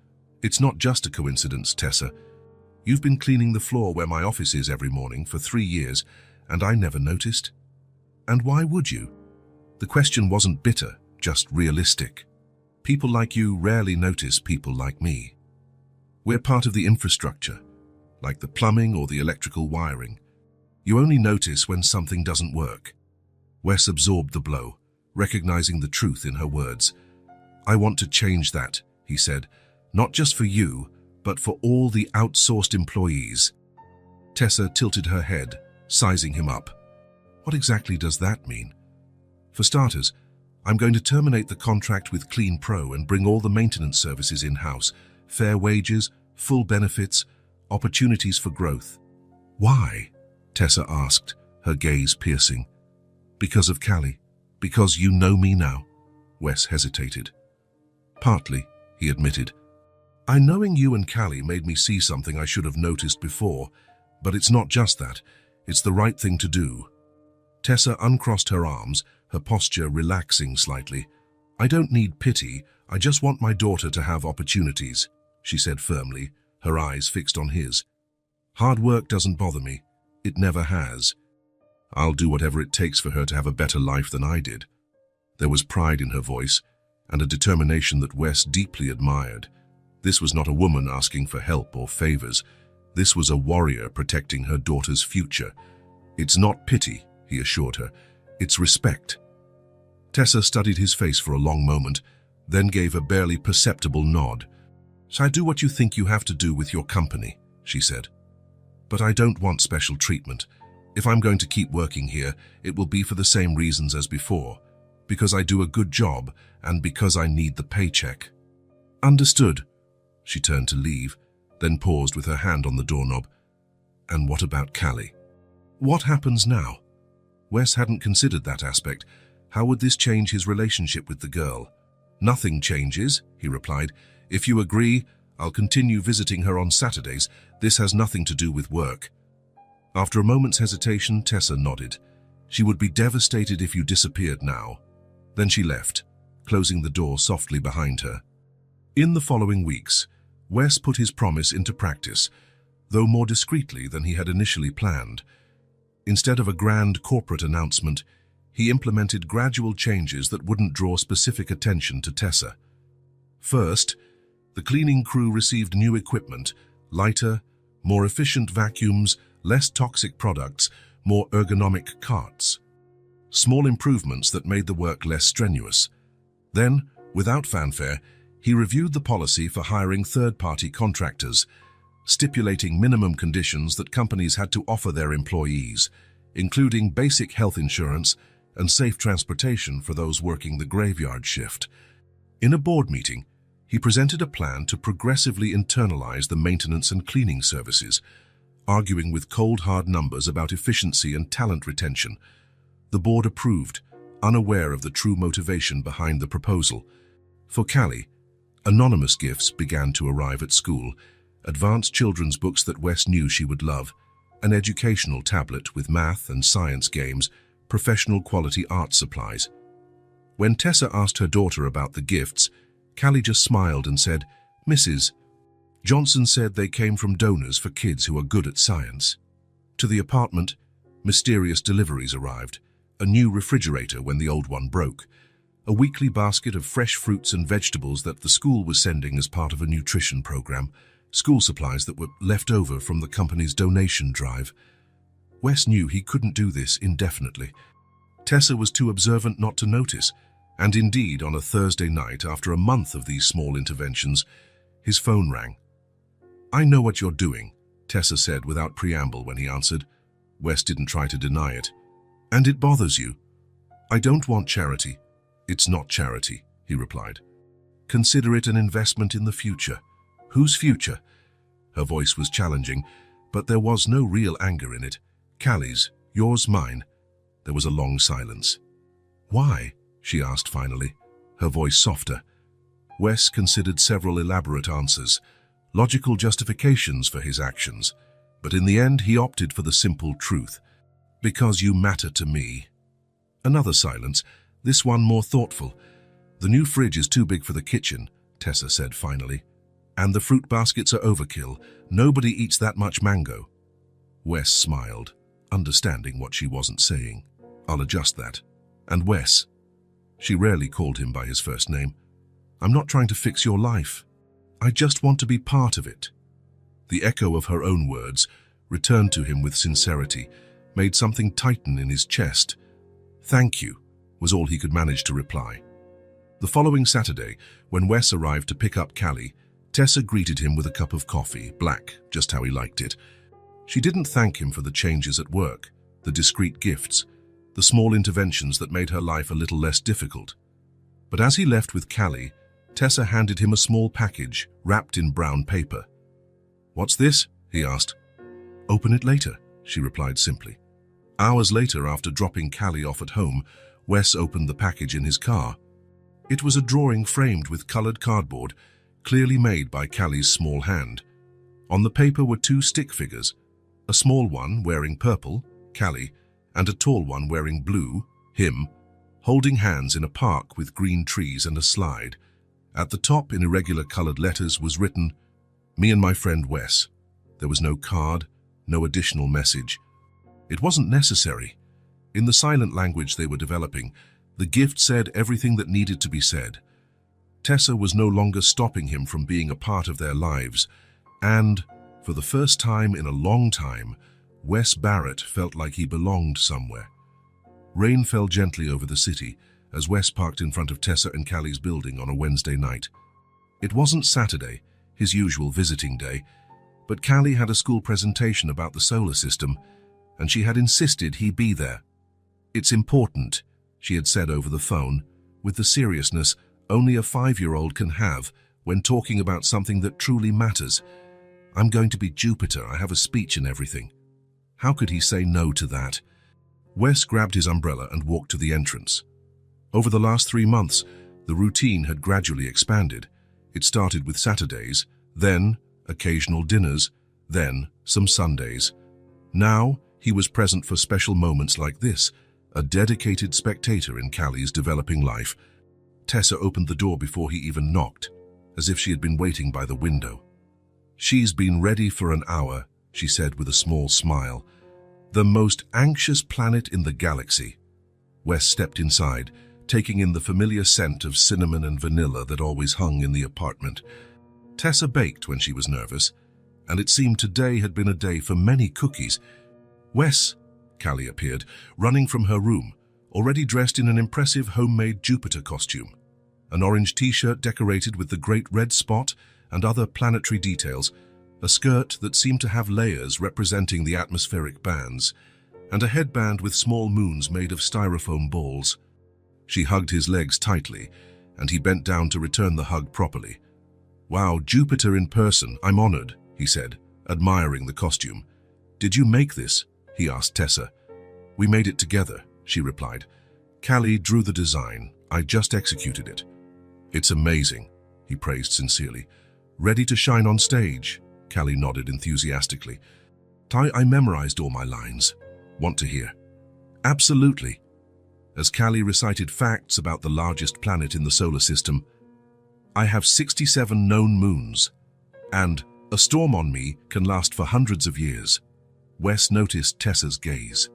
It's not just a coincidence, Tessa. You've been cleaning the floor where my office is every morning for 3 years, and I never noticed. And why would you?" The question wasn't bitter, just realistic. People like you rarely notice people like me. We're part of the infrastructure, like the plumbing or the electrical wiring. You only notice when something doesn't work. Wes absorbed the blow, recognizing the truth in her words. "I want to change that," he said, "not just for you, but for all the outsourced employees." Tessa tilted her head, sizing him up. "What exactly does that mean?" "For starters, I'm going to terminate the contract with CleanPro and bring all the maintenance services in-house, fair wages, full benefits, opportunities for growth." "Why?" Tessa asked, her gaze piercing. "Because of Callie. Because you know me now." Wes hesitated. "Partly," he admitted. Knowing you and Callie made me see something I should have noticed before, but it's not just that. It's the right thing to do." Tessa uncrossed her arms, her posture relaxing slightly. "I don't need pity. I just want my daughter to have opportunities," she said firmly, her eyes fixed on his. "Hard work doesn't bother me. It never has. I'll do whatever it takes for her to have a better life than I did." There was pride in her voice, and a determination that Wes deeply admired. This was not a woman asking for help or favors. This was a warrior protecting her daughter's future. "It's not pity," he assured her. "It's respect." Tessa studied his face for a long moment, then gave a barely perceptible nod. "So I do what you think you have to do with your company," she said. "But I don't want special treatment. If I'm going to keep working here, it will be for the same reasons as before. because I do a good job and because I need the paycheck. Understood. She turned to leave, then paused with her hand on the doorknob. And what about Callie? What happens now? Wes hadn't considered that aspect. How would this change his relationship with the girl? Nothing changes, he replied. If you agree, I'll continue visiting her on Saturdays. This has nothing to do with work. After a moment's hesitation, Tessa nodded. She would be devastated if you disappeared now. Then she left, closing the door softly behind her. In the following weeks, Wes put his promise into practice, though more discreetly than he had initially planned. Instead of a grand corporate announcement, he implemented gradual changes that wouldn't draw specific attention to Tessa. First, the cleaning crew received new equipment, lighter, more efficient vacuums, less toxic products, more ergonomic carts. Small improvements that made the work less strenuous. Then, without fanfare, he reviewed the policy for hiring third-party contractors, stipulating minimum conditions that companies had to offer their employees, including basic health insurance and safe transportation for those working the graveyard shift. In a board meeting, he presented a plan to progressively internalize the maintenance and cleaning services, arguing with cold hard numbers about efficiency and talent retention. The board approved, unaware of the true motivation behind the proposal. For Callie, anonymous gifts began to arrive at school, advanced children's books that Wes knew she would love, an educational tablet with math and science games, professional quality art supplies. When Tessa asked her daughter about the gifts, Callie just smiled and said, "Mrs. Johnson said they came from donors for kids who are good at science." To the apartment, mysterious deliveries arrived, a new refrigerator when the old one broke, a weekly basket of fresh fruits and vegetables that the school was sending as part of a nutrition program, school supplies that were left over from the company's donation drive. Wes knew he couldn't do this indefinitely. Tessa was too observant not to notice, and indeed on a Thursday night, after a month of these small interventions, his phone rang. "I know what you're doing," Tessa said without preamble when he answered. Wes didn't try to deny it. "And it bothers you." "I don't want charity." "It's not charity," he replied. "Consider it an investment in the future." "Whose future?" Her voice was challenging, but there was no real anger in it. "Callie's, yours, mine." There was a long silence. "Why?" she asked finally, her voice softer. Wes considered several elaborate answers, logical justifications for his actions, but in the end he opted for the simple truth. "Because you matter to me." Another silence, this one more thoughtful. "The new fridge is too big for the kitchen," Tessa said finally. "And the fruit baskets are overkill. Nobody eats that much mango." Wes smiled, understanding what she wasn't saying. "I'll adjust that. And Wes," she rarely called him by his first name, "I'm not trying to fix your life. I just want to be part of it." The echo of her own words returned to him with sincerity, made something tighten in his chest. "Thank you," was all he could manage to reply. The following Saturday, when Wes arrived to pick up Callie, Tessa greeted him with a cup of coffee, black, just how he liked it. She didn't thank him for the changes at work, the discreet gifts, the small interventions that made her life a little less difficult. But as he left with Callie, Tessa handed him a small package wrapped in brown paper. "What's this?" he asked. "Open it later," she replied simply. Hours later, after dropping Callie off at home, Wes opened the package in his car. It was a drawing framed with colored cardboard, clearly made by Callie's small hand. On the paper were two stick figures, a small one wearing purple, Callie, and a tall one wearing blue, him, holding hands in a park with green trees and a slide. At the top, in irregular colored letters, was written, "Me and my friend Wes." There was no card, no additional message. It wasn't necessary. In the silent language they were developing, the gift said everything that needed to be said. Tessa was no longer stopping him from being a part of their lives, and, for the first time in a long time, Wes Barrett felt like he belonged somewhere. Rain fell gently over the city as Wes parked in front of Tessa and Callie's building on a Wednesday night. It wasn't Saturday, his usual visiting day, but Callie had a school presentation about the solar system, and she had insisted he be there. "It's important," she had said over the phone, with the seriousness only a 5-year-old can have when talking about something that truly matters. I'm going to be Jupiter. I have a speech and everything. How could he say no to that? Wes grabbed his umbrella and walked to the entrance. Over the last 3 months, the routine had gradually expanded. It started with Saturdays, then occasional dinners, then some Sundays. Now, he was present for special moments like this, a dedicated spectator in Callie's developing life. Tessa opened the door before he even knocked, as if she had been waiting by the window. "She's been ready for an hour," she said with a small smile. "The most anxious planet in the galaxy." Wes stepped inside, taking in the familiar scent of cinnamon and vanilla that always hung in the apartment. Tessa baked when she was nervous, and it seemed today had been a day for many cookies. "Wes," Callie appeared, running from her room, already dressed in an impressive homemade Jupiter costume. An orange t-shirt decorated with the great red spot and other planetary details, a skirt that seemed to have layers representing the atmospheric bands, and a headband with small moons made of styrofoam balls. She hugged his legs tightly, and he bent down to return the hug properly. "Wow, Jupiter in person, I'm honored," he said, admiring the costume. "Did you make this?" he asked Tessa. "We made it together," she replied. "Callie drew the design. I just executed it." "It's amazing," he praised sincerely. "Ready to shine on stage?" Callie nodded enthusiastically. "I memorized all my lines. Want to hear?" "Absolutely." As Callie recited facts about the largest planet in the solar system, "I have 67 known moons, and a storm on me can last for hundreds of years." Wes noticed Tessa's gaze.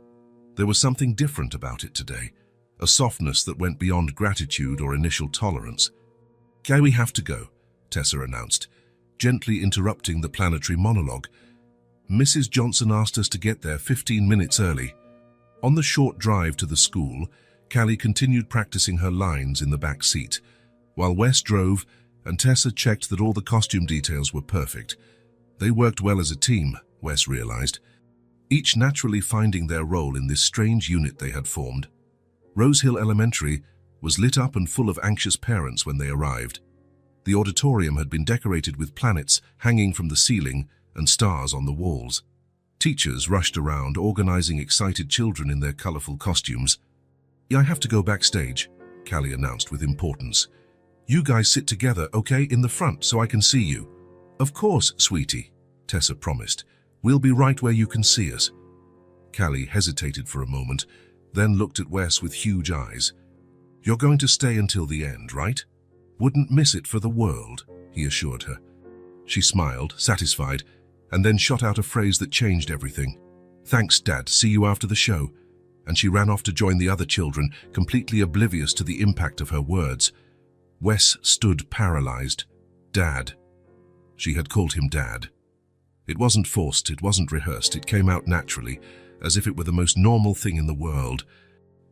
There was something different about it today, a softness that went beyond gratitude or initial tolerance. "Okay, we have to go," Tessa announced, gently interrupting the planetary monologue. "Mrs. Johnson asked us to get there 15 minutes early." On the short drive to the school, Callie continued practicing her lines in the back seat, while Wes drove and Tessa checked that all the costume details were perfect. They worked well as a team, Wes realized, each naturally finding their role in this strange unit they had formed. Rose Hill Elementary was lit up and full of anxious parents when they arrived. The auditorium had been decorated with planets hanging from the ceiling and stars on the walls. Teachers rushed around, organizing excited children in their colorful costumes. "I have to go backstage," Callie announced with importance. "You guys sit together, okay, in the front so I can see you." "Of course, sweetie," Tessa promised. "We'll be right where you can see us." Callie hesitated for a moment, then looked at Wes with huge eyes. "You're going to stay until the end, right?" "Wouldn't miss it for the world," he assured her. She smiled, satisfied, and then shot out a phrase that changed everything. "Thanks, Dad. See you after the show." And she ran off to join the other children, completely oblivious to the impact of her words. Wes stood paralyzed. Dad. She had called him Dad. It wasn't forced, it wasn't rehearsed, it came out naturally, as if it were the most normal thing in the world.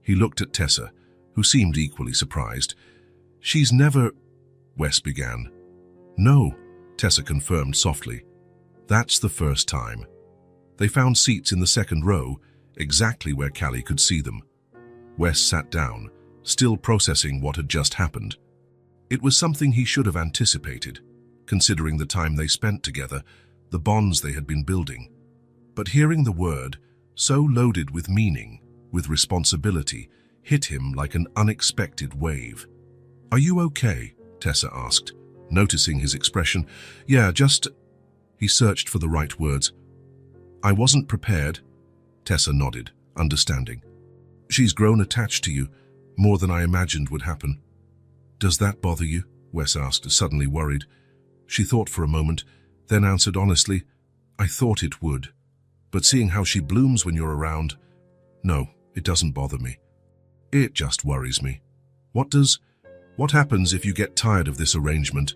He looked at Tessa, who seemed equally surprised. "She's never—" Wes began. "No," Tessa confirmed softly. "That's the first time." They found seats in the second row, exactly where Callie could see them. Wes sat down, still processing what had just happened. It was something he should have anticipated, considering the time they spent together, the bonds they had been building. But hearing the word, so loaded with meaning, with responsibility, hit him like an unexpected wave. "Are you okay?" Tessa asked, noticing his expression. "Yeah, just—" He searched for the right words. "I wasn't prepared." Tessa nodded, understanding. "She's grown attached to you, more than I imagined would happen." "Does that bother you?" Wes asked, suddenly worried. She thought for a moment, then answered honestly, "I thought it would. But seeing how she blooms when you're around, no, it doesn't bother me. It just worries me. What happens if you get tired of this arrangement?"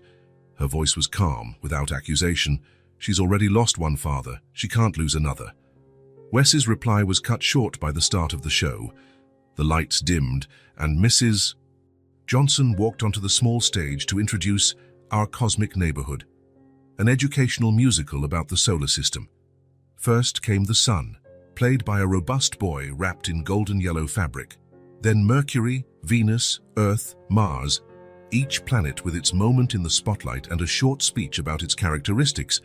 Her voice was calm, without accusation. "She's already lost one father. She can't lose another." Wes's reply was cut short by the start of the show. The lights dimmed, and Mrs. Johnson walked onto the small stage to introduce Our Cosmic Neighborhood, an educational musical about the solar system. First came the sun, played by a robust boy wrapped in golden yellow fabric. Then Mercury, Venus, Earth, Mars, each planet with its moment in the spotlight and a short speech about its characteristics.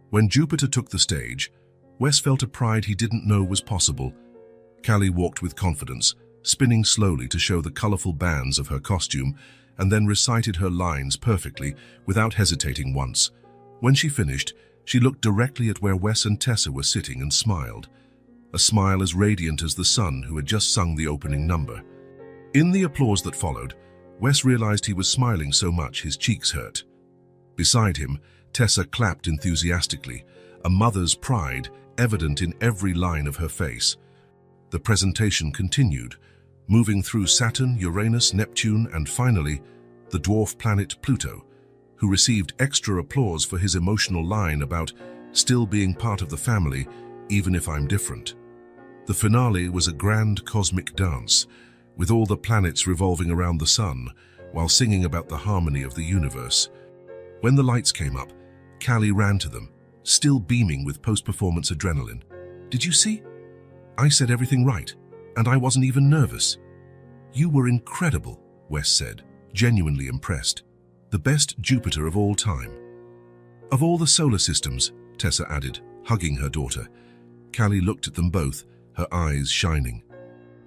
When Jupiter took the stage, Wes felt a pride he didn't know was possible. Callie walked with confidence, spinning slowly to show the colorful bands of her costume, and then recited her lines perfectly without hesitating once. When she finished, she looked directly at where Wes and Tessa were sitting and smiled, a smile as radiant as the sun who had just sung the opening number. In the applause that followed, Wes realized he was smiling so much his cheeks hurt. Beside him, Tessa clapped enthusiastically, a mother's pride evident in every line of her face. The presentation continued, moving through Saturn, Uranus, Neptune, and finally, the dwarf planet Pluto, who received extra applause for his emotional line about still being part of the family, even if I'm different. The finale was a grand cosmic dance, with all the planets revolving around the sun, while singing about the harmony of the universe. When the lights came up, Callie ran to them, still beaming with post-performance adrenaline. "Did you see? I said everything right, and I wasn't even nervous." "You were incredible," Wes said, genuinely impressed. "The best Jupiter of all time." "Of all the solar systems," Tessa added, hugging her daughter. Callie looked at them both, her eyes shining.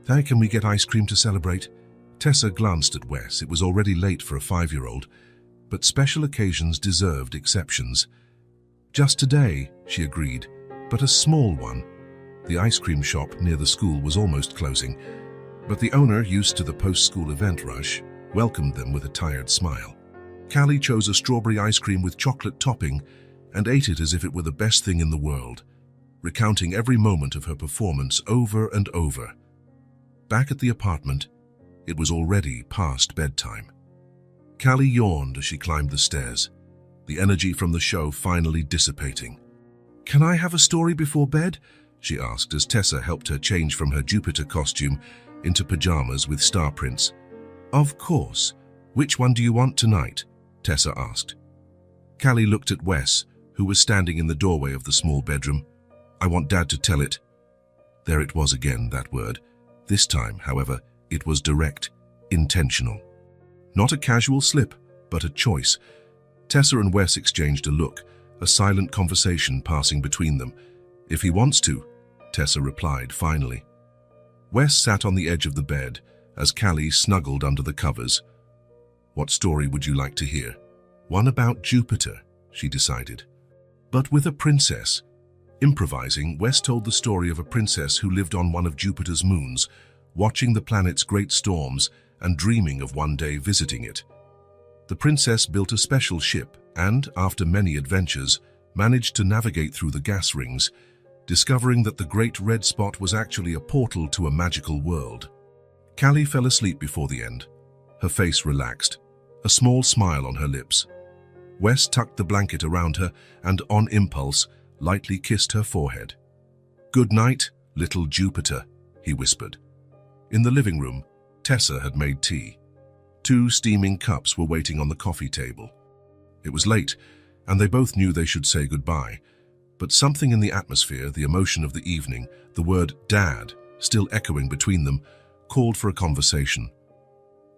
"Can we get ice cream to celebrate?" Tessa glanced at Wes. It was already late for a 5-year-old, but special occasions deserved exceptions. "Just today," she agreed, "but a small one." The ice cream shop near the school was almost closing, but the owner, used to the post-school event rush, welcomed them with a tired smile. Callie chose a strawberry ice cream with chocolate topping and ate it as if it were the best thing in the world, recounting every moment of her performance over and over. Back at the apartment, it was already past bedtime. Callie yawned as she climbed the stairs, the energy from the show finally dissipating. "Can I have a story before bed?" she asked as Tessa helped her change from her Jupiter costume into pajamas with star prints. "Of course. Which one do you want tonight?" Tessa asked. Callie looked at Wes, who was standing in the doorway of the small bedroom. "I want Dad to tell it." There it was again, that word. This time, however, it was direct, intentional. Not a casual slip, but a choice. Tessa and Wes exchanged a look, a silent conversation passing between them. "If he wants to," Tessa replied finally. Wes sat on the edge of the bed as Callie snuggled under the covers. "What story would you like to hear?" "One about Jupiter," she decided. "But with a princess." Improvising, Wes told the story of a princess who lived on one of Jupiter's moons, watching the planet's great storms and dreaming of one day visiting it. The princess built a special ship and, after many adventures, managed to navigate through the gas rings, discovering that the Great Red Spot was actually a portal to a magical world. Callie fell asleep before the end, her face relaxed, a small smile on her lips. Wes tucked the blanket around her and, on impulse, lightly kissed her forehead. "Good night, little Jupiter," he whispered. In the living room, Tessa had made tea. 2 steaming cups were waiting on the coffee table. It was late, and they both knew they should say goodbye. But something in the atmosphere, the emotion of the evening, the word "Dad" still echoing between them, called for a conversation.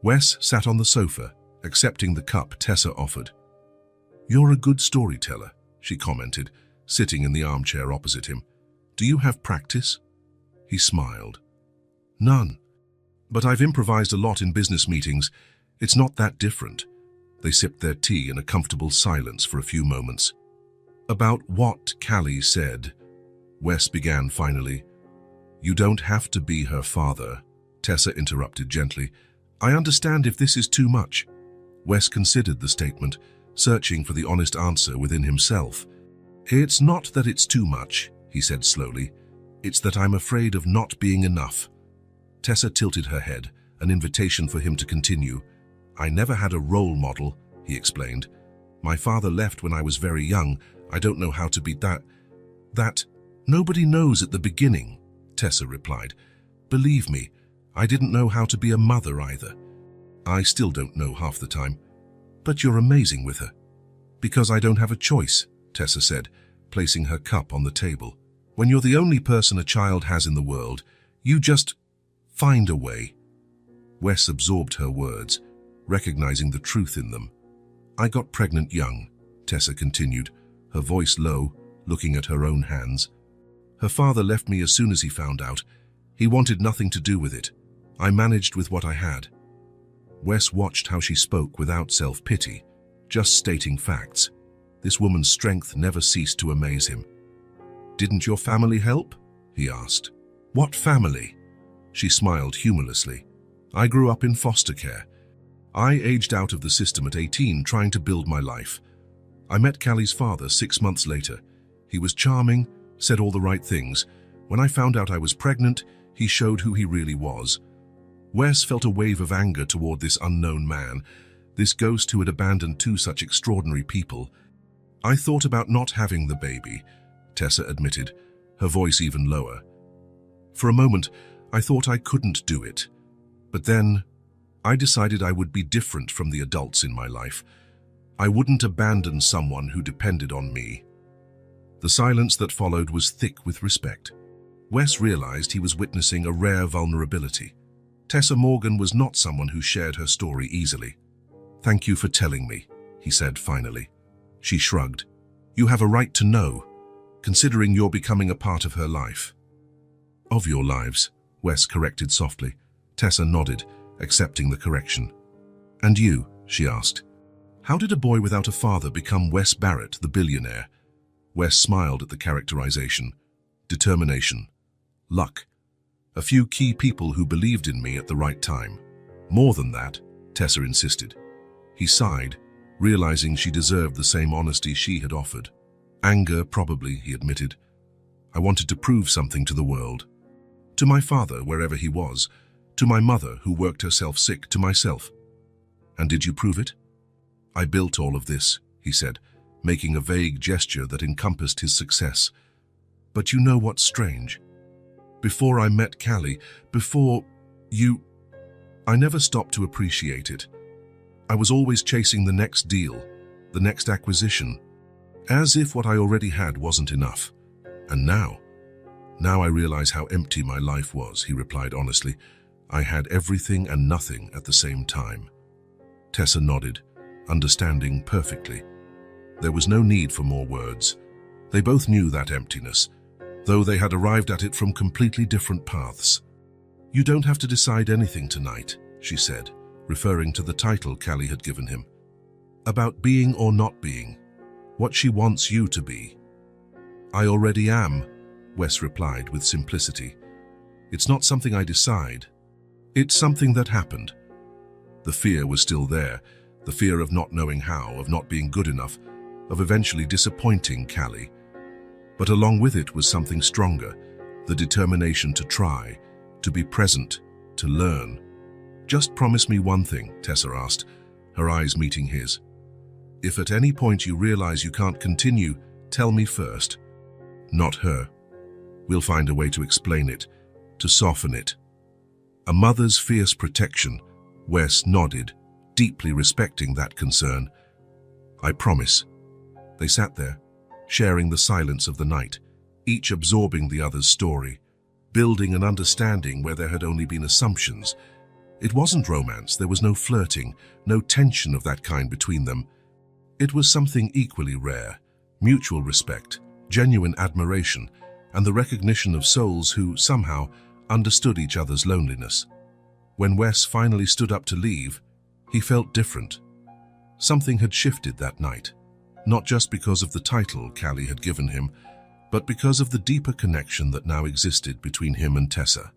Wes sat on the sofa, accepting the cup Tessa offered. "You're a good storyteller," she commented, sitting in the armchair opposite him. "Do you have practice?" He smiled. "None. But I've improvised a lot in business meetings. It's not that different." They sipped their tea in a comfortable silence for a few moments. "About what Callie said," Wes began finally. "You don't have to be her father," Tessa interrupted gently. "I understand if this is too much." Wes considered the statement, searching for the honest answer within himself. "It's not that it's too much," he said slowly. "It's that I'm afraid of not being enough." Tessa tilted her head, an invitation for him to continue. "I never had a role model," he explained. "My father left when I was very young. I don't know how to be that. Nobody knows at the beginning," Tessa replied. "Believe me, I didn't know how to be a mother either. I still don't know half the time. But you're amazing with her." "Because I don't have a choice," Tessa said, placing her cup on the table. "When you're the only person a child has in the world, you just find a way." Wes absorbed her words, recognizing the truth in them. "I got pregnant young," Tessa continued, her voice low, looking at her own hands. "Her father left me as soon as he found out. He wanted nothing to do with it. I managed with what I had." Wes watched how she spoke without self-pity, just stating facts. This woman's strength never ceased to amaze him. "Didn't your family help?" he asked. "What family?" She smiled humorlessly. "I grew up in foster care. I aged out of the system at 18, trying to build my life. I met Callie's father 6 months later. He was charming, said all the right things. When I found out I was pregnant, he showed who he really was." Wes felt a wave of anger toward this unknown man, this ghost who had abandoned two such extraordinary people. "I thought about not having the baby," Tessa admitted, her voice even lower. "For a moment, I thought I couldn't do it. But then, I decided I would be different from the adults in my life. I wouldn't abandon someone who depended on me." The silence that followed was thick with respect. Wes realized he was witnessing a rare vulnerability. Tessa Morgan was not someone who shared her story easily. "Thank you for telling me," he said finally. She shrugged. "You have a right to know, considering you're becoming a part of her life." "Of your lives," Wes corrected softly. Tessa nodded, accepting the correction. "And you?" she asked. "How did a boy without a father become Wes Barrett, the billionaire?" Wes smiled at the characterization. "Determination. Luck. A few key people who believed in me at the right time. More than that," Tessa insisted. He sighed, realizing she deserved the same honesty she had offered. "Anger, probably," he admitted. "I wanted to prove something to the world. To my father, wherever he was. To my mother, who worked herself sick. To myself." "And did you prove it?" "I built all of this," he said, making a vague gesture that encompassed his success. "But you know what's strange? Before I met Callie, before you, I never stopped to appreciate it. I was always chasing the next deal, the next acquisition, as if what I already had wasn't enough. And now I realize how empty my life was," he replied honestly. "I had everything and nothing at the same time." Tessa nodded, understanding perfectly. There was no need for more words. They both knew that emptiness, though they had arrived at it from completely different paths. "You don't have to decide anything tonight," she said, referring to the title Callie had given him. "About being or not being, what she wants you to be." "I already am," Wes replied with simplicity. "It's not something I decide. It's something that happened." The fear was still there, the fear of not knowing how, of not being good enough, of eventually disappointing Callie. But along with it was something stronger, the determination to try, to be present, to learn. "Just promise me one thing," Tessa asked, her eyes meeting his. "If at any point you realize you can't continue, tell me first." "Not her. We'll find a way to explain it, to soften it." A mother's fierce protection, Wes nodded, deeply respecting that concern. "I promise." They sat there, sharing the silence of the night, each absorbing the other's story, building an understanding where there had only been assumptions. It wasn't romance, there was no flirting, no tension of that kind between them. It was something equally rare, mutual respect, genuine admiration, and the recognition of souls who, somehow, understood each other's loneliness. When Wes finally stood up to leave, he felt different. Something had shifted that night, not just because of the title Callie had given him, but because of the deeper connection that now existed between him and Tessa.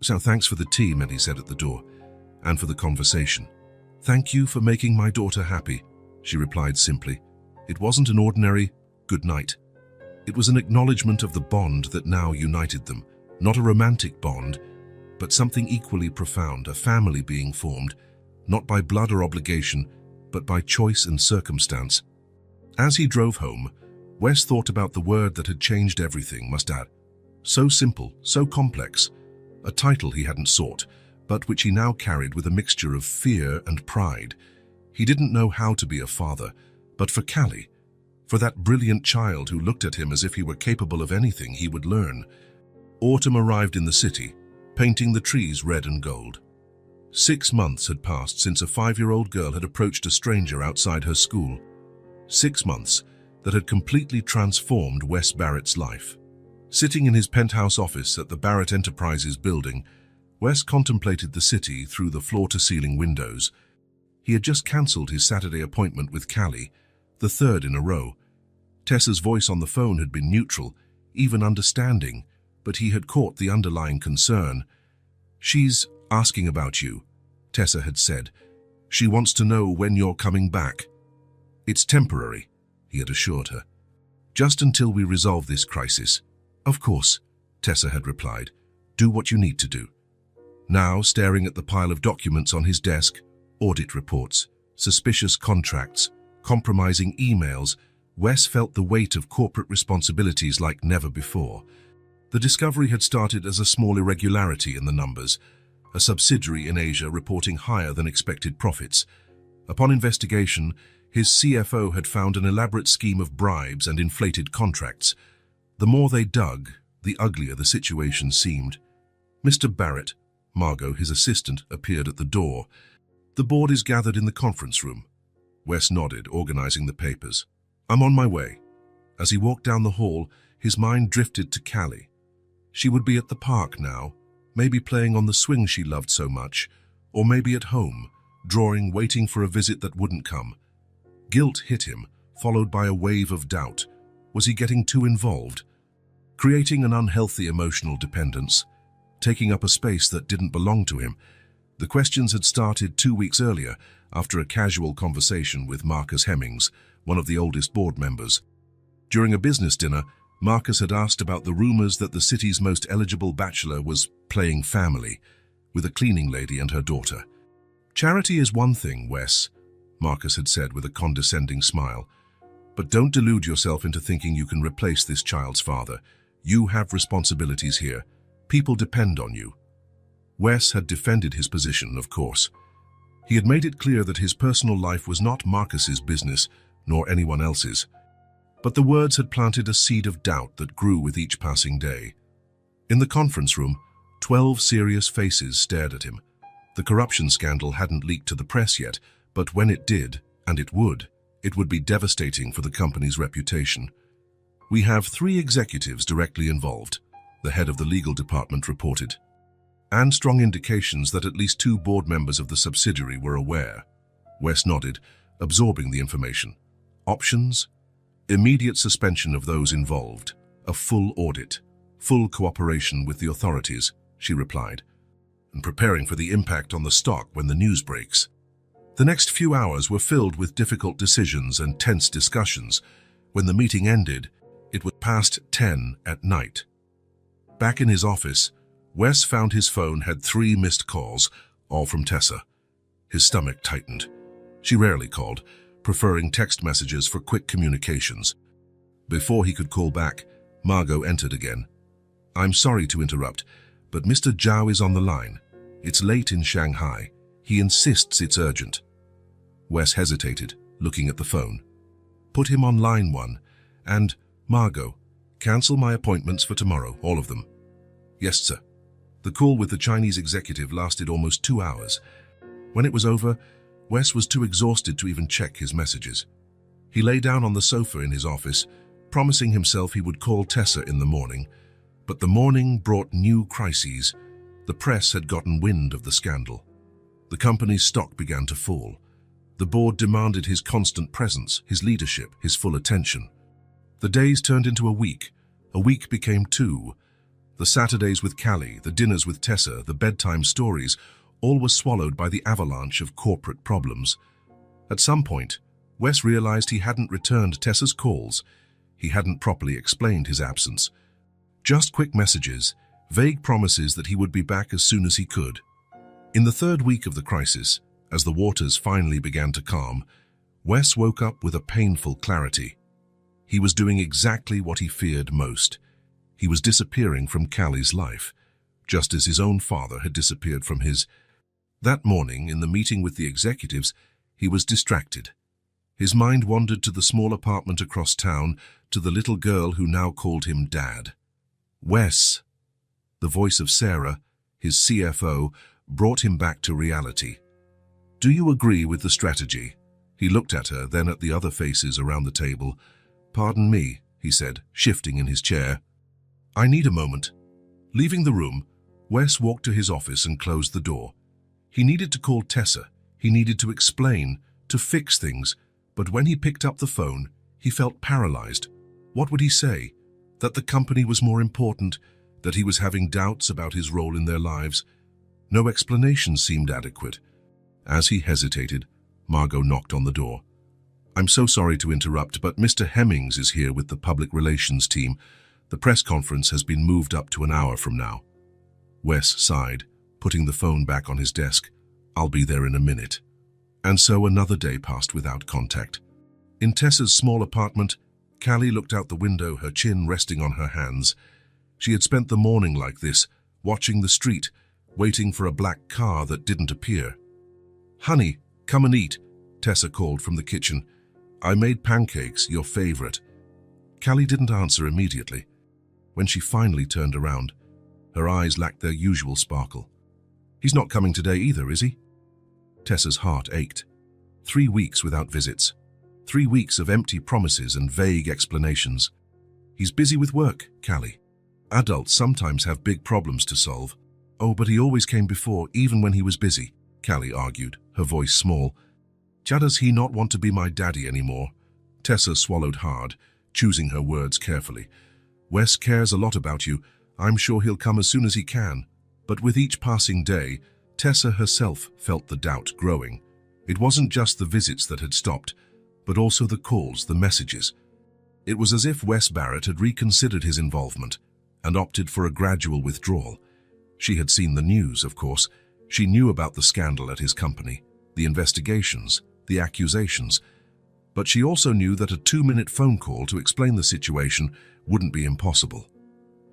"So thanks for the tea," Mehdi said at the door, "and for the conversation." "Thank you for making my daughter happy," she replied simply. It wasn't an ordinary good night. It was an acknowledgement of the bond that now united them, not a romantic bond, but something equally profound, a family being formed, not by blood or obligation, but by choice and circumstance. As he drove home, Wes thought about the word that had changed everything, mustad. So simple, so complex, a title he hadn't sought, but which he now carried with a mixture of fear and pride. He didn't know how to be a father, but for Callie, for that brilliant child who looked at him as if he were capable of anything, he would learn. Autumn arrived in the city, painting the trees red and gold. 6 months had passed since a 5-year-old girl had approached a stranger outside her school. 6 months that had completely transformed Wes Barrett's life. Sitting in his penthouse office at the Barrett Enterprises building, Wes contemplated the city through the floor-to-ceiling windows. He had just cancelled his Saturday appointment with Callie, the third in a row. Tessa's voice on the phone had been neutral, even understanding, but he had caught the underlying concern. "She's asking about you," Tessa had said. "She wants to know when you're coming back." "It's temporary," he had assured her. "Just until we resolve this crisis." "Of course," Tessa had replied. "Do what you need to do." Now, staring at the pile of documents on his desk, audit reports, suspicious contracts, compromising emails, Wes felt the weight of corporate responsibilities like never before. The discovery had started as a small irregularity in the numbers, a subsidiary in Asia reporting higher than expected profits. Upon investigation, his CFO had found an elaborate scheme of bribes and inflated contracts. The more they dug, the uglier the situation seemed. Mr. Barrett, Margot, his assistant, appeared at the door. "The board is gathered in the conference room." Wes nodded, organizing the papers. "I'm on my way." As he walked down the hall, his mind drifted to Callie. She would be at the park now, maybe playing on the swing she loved so much, or maybe at home, drawing, waiting for a visit that wouldn't come. Guilt hit him, followed by a wave of doubt. Was he getting too involved? Creating an unhealthy emotional dependence, taking up a space that didn't belong to him. The questions had started 2 weeks earlier, after a casual conversation with Marcus Hemmings, one of the oldest board members. During a business dinner, Marcus had asked about the rumors that the city's most eligible bachelor was playing family, with a cleaning lady and her daughter. "Charity is one thing, Wes," Marcus had said with a condescending smile. "But don't delude yourself into thinking you can replace this child's father. You have responsibilities here. People depend on you." Wes had defended his position, of course. He had made it clear that his personal life was not Marcus's business, nor anyone else's. But the words had planted a seed of doubt that grew with each passing day. In the conference room, 12 serious faces stared at him. The corruption scandal hadn't leaked to the press yet, but when it did, and it would be devastating for the company's reputation. "We have 3 executives directly involved," the head of the legal department reported, "and strong indications that at least 2 board members of the subsidiary were aware." Wes nodded, absorbing the information. "Options? Immediate suspension of those involved, a full audit, full cooperation with the authorities," she replied, "and preparing for the impact on the stock when the news breaks." The next few hours were filled with difficult decisions and tense discussions. When the meeting ended, it was past 10 at night. Back in his office, Wes found his phone had 3 missed calls, all from Tessa. His stomach tightened. She rarely called, preferring text messages for quick communications. Before he could call back, Margot entered again. "I'm sorry to interrupt, but Mr. Zhao is on the line. It's late in Shanghai. He insists it's urgent." Wes hesitated, looking at the phone. "Put him on line 1, and, Margot, cancel my appointments for tomorrow, all of them." "Yes, sir." The call with the Chinese executive lasted almost 2 hours. When it was over, Wes was too exhausted to even check his messages. He lay down on the sofa in his office, promising himself he would call Tessa in the morning. But the morning brought new crises. The press had gotten wind of the scandal. The company's stock began to fall. The board demanded his constant presence, his leadership, his full attention. The days turned into a week. A week became 2. The Saturdays with Callie, the dinners with Tessa, the bedtime stories, all were swallowed by the avalanche of corporate problems. At some point, Wes realized he hadn't returned Tessa's calls. He hadn't properly explained his absence. Just quick messages, vague promises that he would be back as soon as he could. In the 3rd week of the crisis, as the waters finally began to calm, Wes woke up with a painful clarity. He was doing exactly what he feared most. He was disappearing from Callie's life, just as his own father had disappeared from his. That morning, in the meeting with the executives, he was distracted. His mind wandered to the small apartment across town, to the little girl who now called him Dad. "Wes." The voice of Sarah, his CFO, brought him back to reality. "Do you agree with the strategy?" He looked at her, then at the other faces around the table. "Pardon me," he said, shifting in his chair. "I need a moment." Leaving the room, Wes walked to his office and closed the door. He needed to call Tessa. He needed to explain, to fix things, but when he picked up the phone, he felt paralyzed. What would he say? That the company was more important, that he was having doubts about his role in their lives? No explanation seemed adequate. As he hesitated, Margot knocked on the door. "I'm so sorry to interrupt, but Mr. Hemmings is here with the public relations team. The press conference has been moved up to an hour from now." Wes sighed, putting the phone back on his desk. "I'll be there in a minute." And so another day passed without contact. In Tessa's small apartment, Callie looked out the window, her chin resting on her hands. She had spent the morning like this, watching the street, waiting for a black car that didn't appear. "Honey, come and eat," Tessa called from the kitchen. "I made pancakes, your favorite." Callie didn't answer immediately. When she finally turned around, her eyes lacked their usual sparkle. "He's not coming today either, is he?" Tessa's heart ached. 3 weeks without visits. 3 weeks of empty promises and vague explanations. "He's busy with work, Callie. Adults sometimes have big problems to solve." "Oh, but he always came before, even when he was busy," Callie argued, her voice small. "Does he not want to be my daddy anymore?" Tessa swallowed hard, choosing her words carefully. "Wes cares a lot about you. I'm sure he'll come as soon as he can." But with each passing day, Tessa herself felt the doubt growing. It wasn't just the visits that had stopped, but also the calls, the messages. It was as if Wes Barrett had reconsidered his involvement and opted for a gradual withdrawal. She had seen the news, of course. She knew about the scandal at his company, the investigations, the accusations. But she also knew that a 2-minute phone call to explain the situation wouldn't be impossible.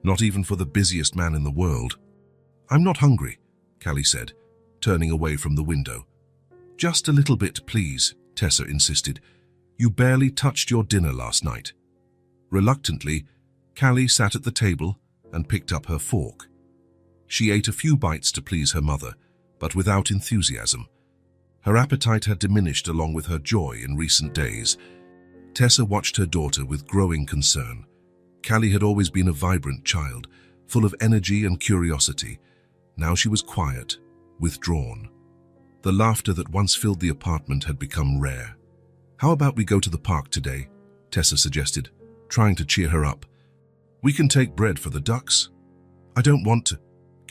Not even for the busiest man in the world. "I'm not hungry," Callie said, turning away from the window. "Just a little bit, please," Tessa insisted. "You barely touched your dinner last night." Reluctantly, Callie sat at the table and picked up her fork. She ate a few bites to please her mother, but without enthusiasm. Her appetite had diminished along with her joy in recent days. Tessa watched her daughter with growing concern. Callie had always been a vibrant child, full of energy and curiosity. Now she was quiet, withdrawn. The laughter that once filled the apartment had become rare. "How about we go to the park today?" Tessa suggested, trying to cheer her up. "We can take bread for the ducks." "I don't want to,"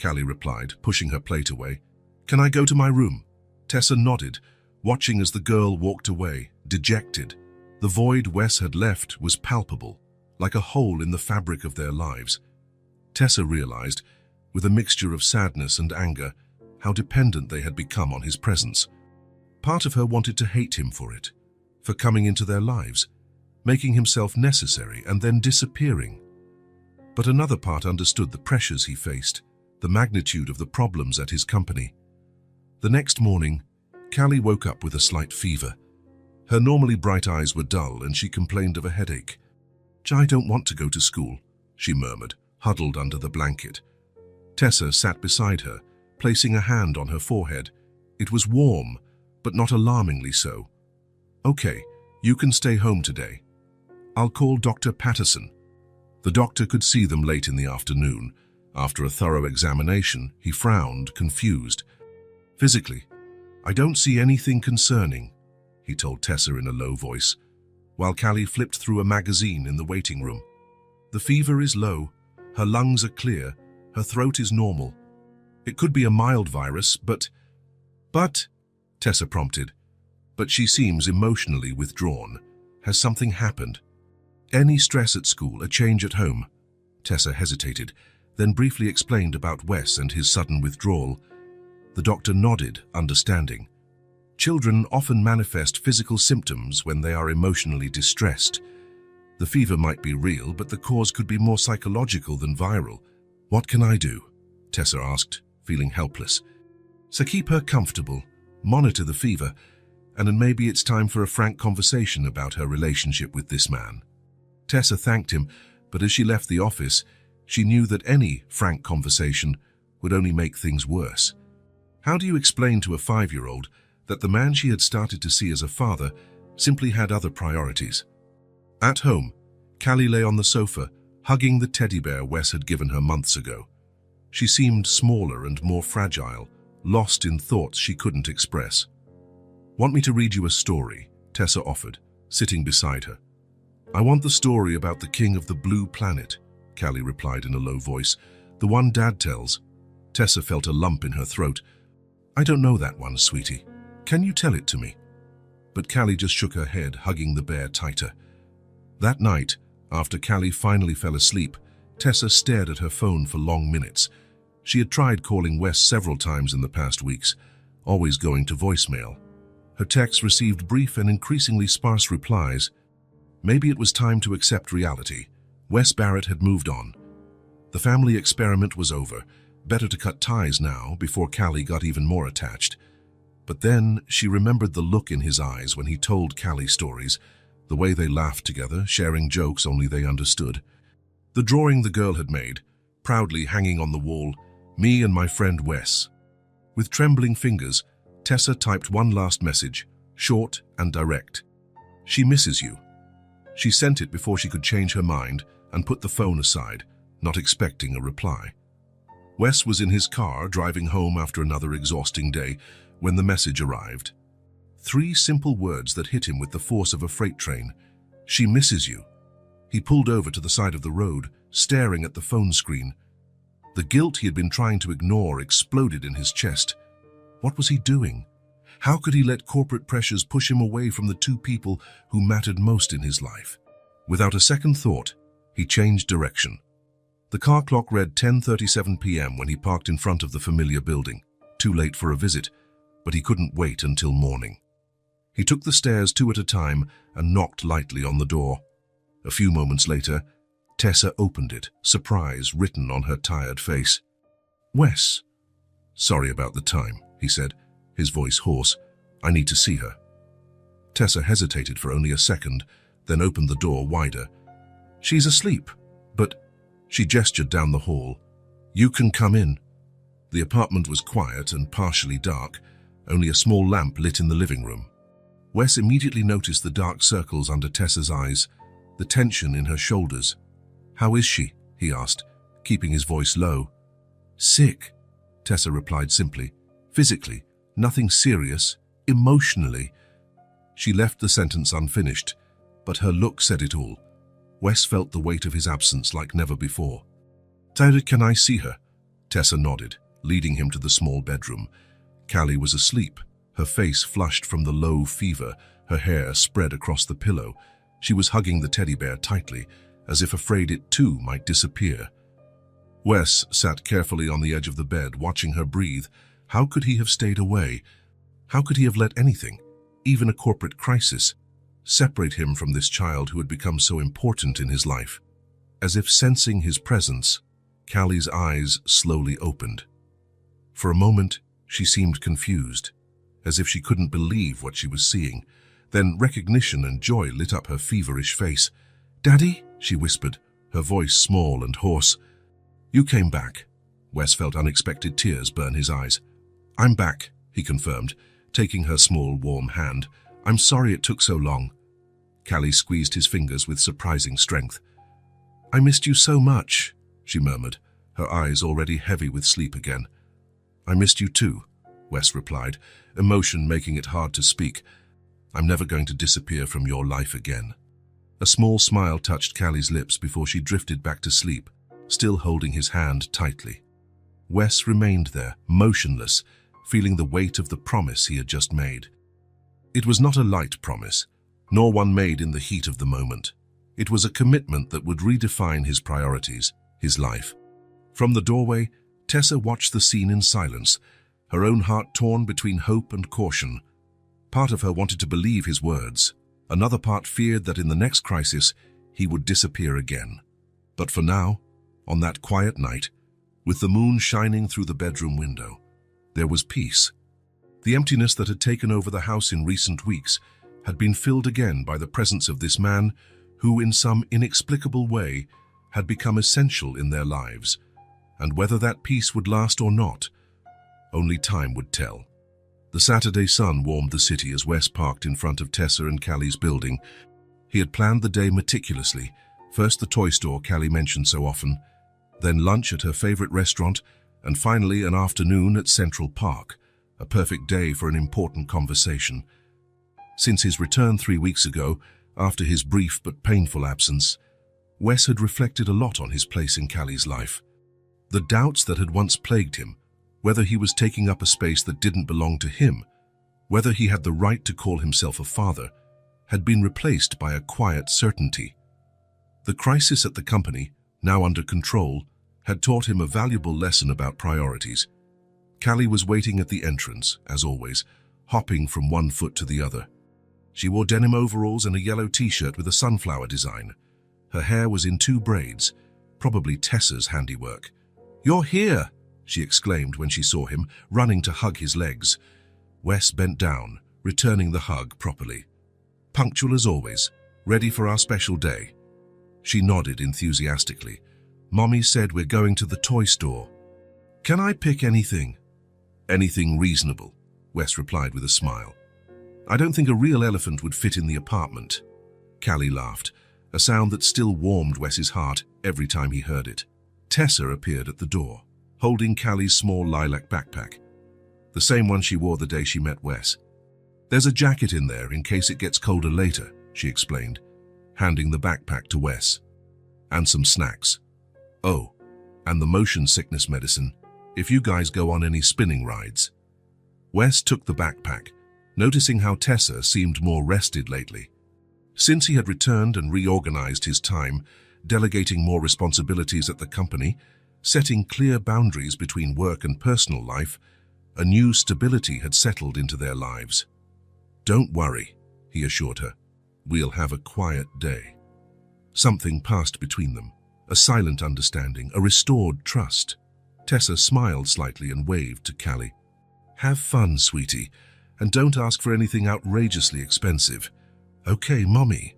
Callie replied, pushing her plate away. "Can I go to my room?" Tessa nodded, watching as the girl walked away, dejected. The void Wes had left was palpable, like a hole in the fabric of their lives. Tessa realized, with a mixture of sadness and anger, how dependent they had become on his presence. Part of her wanted to hate him for it, for coming into their lives, making himself necessary and then disappearing. But another part understood the pressures he faced, the magnitude of the problems at his company. The next morning, Callie woke up with a slight fever. Her normally bright eyes were dull and she complained of a headache. "I don't want to go to school," she murmured, huddled under the blanket. Tessa sat beside her, placing a hand on her forehead. It was warm, but not alarmingly so. "Okay, you can stay home today. I'll call Dr. Patterson." The doctor could see them late in the afternoon. After a thorough examination, he frowned, confused. "Physically, I don't see anything concerning," he told Tessa in a low voice, while Callie flipped through a magazine in the waiting room. "The fever is low, her lungs are clear, her throat is normal. It could be a mild virus, but, Tessa prompted. "But she seems emotionally withdrawn. Has something happened? Any stress at school, a change at home?" Tessa hesitated, then briefly explained about Wes and his sudden withdrawal. The doctor nodded, understanding. Children often manifest physical symptoms when they are emotionally distressed. The fever might be real, but the cause could be more psychological than viral. "What can I do?" Tessa asked, feeling helpless. "So keep her comfortable, monitor the fever, and then maybe it's time for a frank conversation about her relationship with this man." Tessa thanked him, but as she left the office, she knew that any frank conversation would only make things worse. How do you explain to a 5-year-old that the man she had started to see as a father simply had other priorities? At home, Callie lay on the sofa, hugging the teddy bear Wes had given her months ago. She seemed smaller and more fragile, lost in thoughts she couldn't express. "Want me to read you a story?" Tessa offered, sitting beside her. "I want the story about the king of the blue planet," Callie replied in a low voice. "The one Dad tells." Tessa felt a lump in her throat. "I don't know that one, sweetie. Can you tell it to me?" But Callie just shook her head, hugging the bear tighter. That night, after Callie finally fell asleep, Tessa stared at her phone for long minutes. She had tried calling Wes several times in the past weeks, always going to voicemail. Her texts received brief and increasingly sparse replies. Maybe it was time to accept reality. Wes Barrett had moved on. The family experiment was over. Better to cut ties now, before Callie got even more attached. But then she remembered the look in his eyes when he told Callie stories, the way they laughed together, sharing jokes only they understood. The drawing the girl had made, proudly hanging on the wall, "Me and my friend Wes." With trembling fingers, Tessa typed one last message, short and direct. "She misses you." She sent it before she could change her mind and put the phone aside, not expecting a reply. Wes was in his car, driving home after another exhausting day, when the message arrived. 3 simple words that hit him with the force of a freight train. "She misses you." He pulled over to the side of the road, staring at the phone screen. The guilt he had been trying to ignore exploded in his chest. What was he doing? How could he let corporate pressures push him away from the 2 people who mattered most in his life? Without a second thought, he changed direction. The car clock read 10:37 p.m. when he parked in front of the familiar building. Too late for a visit, but he couldn't wait until morning. He took the stairs 2 at a time and knocked lightly on the door. A few moments later, Tessa opened it, surprise written on her tired face. "Wes." "Sorry about the time," he said, his voice hoarse. "I need to see her." Tessa hesitated for only a second, then opened the door wider. "She's asleep, but—" She gestured down the hall. "You can come in." The apartment was quiet and partially dark, only a small lamp lit in the living room. Wes immediately noticed the dark circles under Tessa's eyes, the tension in her shoulders. "How is she?" he asked, keeping his voice low. "Sick," Tessa replied simply. "Physically, nothing serious. Emotionally." She left the sentence unfinished, but her look said it all. Wes felt the weight of his absence like never before. "Tyler, can I see her?" Tessa nodded, leading him to the small bedroom. Callie was asleep, her face flushed from the low fever, her hair spread across the pillow. She was hugging the teddy bear tightly, as if afraid it too might disappear. Wes sat carefully on the edge of the bed, watching her breathe. How could he have stayed away? How could he have let anything, even a corporate crisis, separate him from this child who had become so important in his life? As if sensing his presence, Callie's eyes slowly opened. For a moment, she seemed confused, as if she couldn't believe what she was seeing. Then recognition and joy lit up her feverish face. "Daddy?" she whispered, her voice small and hoarse. "You came back." Wes felt unexpected tears burn his eyes. "I'm back," he confirmed, taking her small, warm hand. "I'm sorry it took so long." Callie squeezed his fingers with surprising strength. "I missed you so much," she murmured, her eyes already heavy with sleep again. "I missed you too," Wes replied, emotion making it hard to speak. "I'm never going to disappear from your life again." A small smile touched Callie's lips before she drifted back to sleep, still holding his hand tightly. Wes remained there, motionless, feeling the weight of the promise he had just made. It was not a light promise, nor one made in the heat of the moment. It was a commitment that would redefine his priorities, his life. From the doorway, Tessa watched the scene in silence, her own heart torn between hope and caution. Part of her wanted to believe his words. Another part feared that in the next crisis, he would disappear again. But for now, on that quiet night, with the moon shining through the bedroom window, there was peace. The emptiness that had taken over the house in recent weeks had been filled again by the presence of this man who, in some inexplicable way, had become essential in their lives. And whether that peace would last or not, Only time would tell. The Saturday sun warmed the city as Wes parked in front of Tessa and Callie's building. He had planned the day meticulously. First the toy store Callie mentioned so often, then lunch at her favorite restaurant, and finally an afternoon at Central Park, a perfect day for an important conversation. Since his return 3 weeks ago, after his brief but painful absence, Wes had reflected a lot on his place in Callie's life. The doubts that had once plagued him, whether he was taking up a space that didn't belong to him, whether he had the right to call himself a father, had been replaced by a quiet certainty. The crisis at the company, now under control, had taught him a valuable lesson about priorities. Callie was waiting at the entrance, as always, hopping from one foot to the other. She wore denim overalls and a yellow t-shirt with a sunflower design. Her hair was in 2 braids, probably Tessa's handiwork. "You're here!" she exclaimed when she saw him, running to hug his legs. Wes bent down, returning the hug properly. "Punctual as always, ready for our special day." She nodded enthusiastically. "Mommy said we're going to the toy store. Can I pick anything?" "Anything reasonable," Wes replied with a smile. "I don't think a real elephant would fit in the apartment." Callie laughed, a sound that still warmed Wes's heart every time he heard it. Tessa appeared at the door, holding Callie's small lilac backpack, the same one she wore the day she met Wes. "There's a jacket in there in case it gets colder later," she explained, handing the backpack to Wes. "And some snacks. Oh, and the motion sickness medicine, if you guys go on any spinning rides." Wes took the backpack, noticing how Tessa seemed more rested lately. Since he had returned and reorganized his time, delegating more responsibilities at the company, setting clear boundaries between work and personal life, a new stability had settled into their lives. "Don't worry," he assured her. "We'll have a quiet day." Something passed between them, a silent understanding, a restored trust. Tessa smiled slightly and waved to Callie. "Have fun, sweetie, and don't ask for anything outrageously expensive." "Okay, Mommy."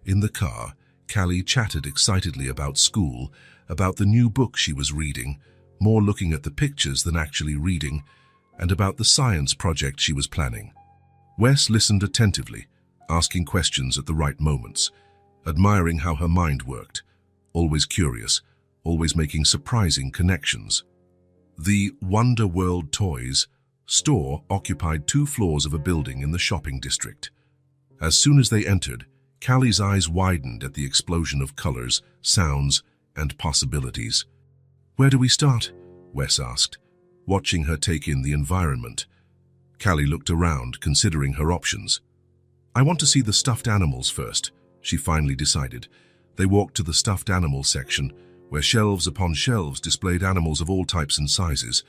In the car, Callie chatted excitedly about school, about the new book she was reading, more looking at the pictures than actually reading, and about the science project she was planning. Wes listened attentively, asking questions at the right moments, admiring how her mind worked, always curious, always making surprising connections. The Wonder World Toys store occupied 2 floors of a building in the shopping district. As soon as they entered, Callie's eyes widened at the explosion of colors, sounds, and possibilities. "Where do we start?" Wes asked, watching her take in the environment. Callie looked around, considering her options. "I want to see the stuffed animals first," she finally decided. They walked to the stuffed animal section, where shelves upon shelves displayed animals of all types and sizes.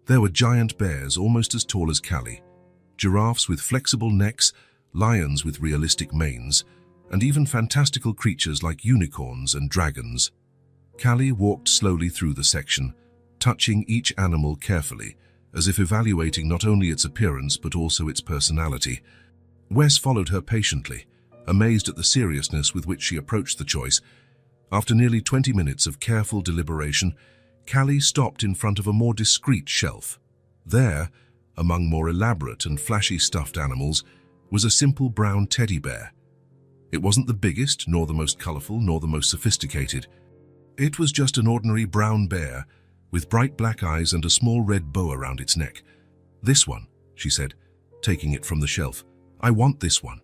There were giant bears almost as tall as Callie, giraffes with flexible necks, lions with realistic manes, and even fantastical creatures like unicorns and dragons. Callie walked slowly through the section, touching each animal carefully, as if evaluating not only its appearance but also its personality. Wes followed her patiently, amazed at the seriousness with which she approached the choice. After nearly 20 minutes of careful deliberation, Callie stopped in front of a more discreet shelf. There, among more elaborate and flashy stuffed animals, was a simple brown teddy bear. It wasn't the biggest, nor the most colorful, nor the most sophisticated. It was just an ordinary brown bear, with bright black eyes and a small red bow around its neck. "This one," she said, taking it from the shelf. "I want this one."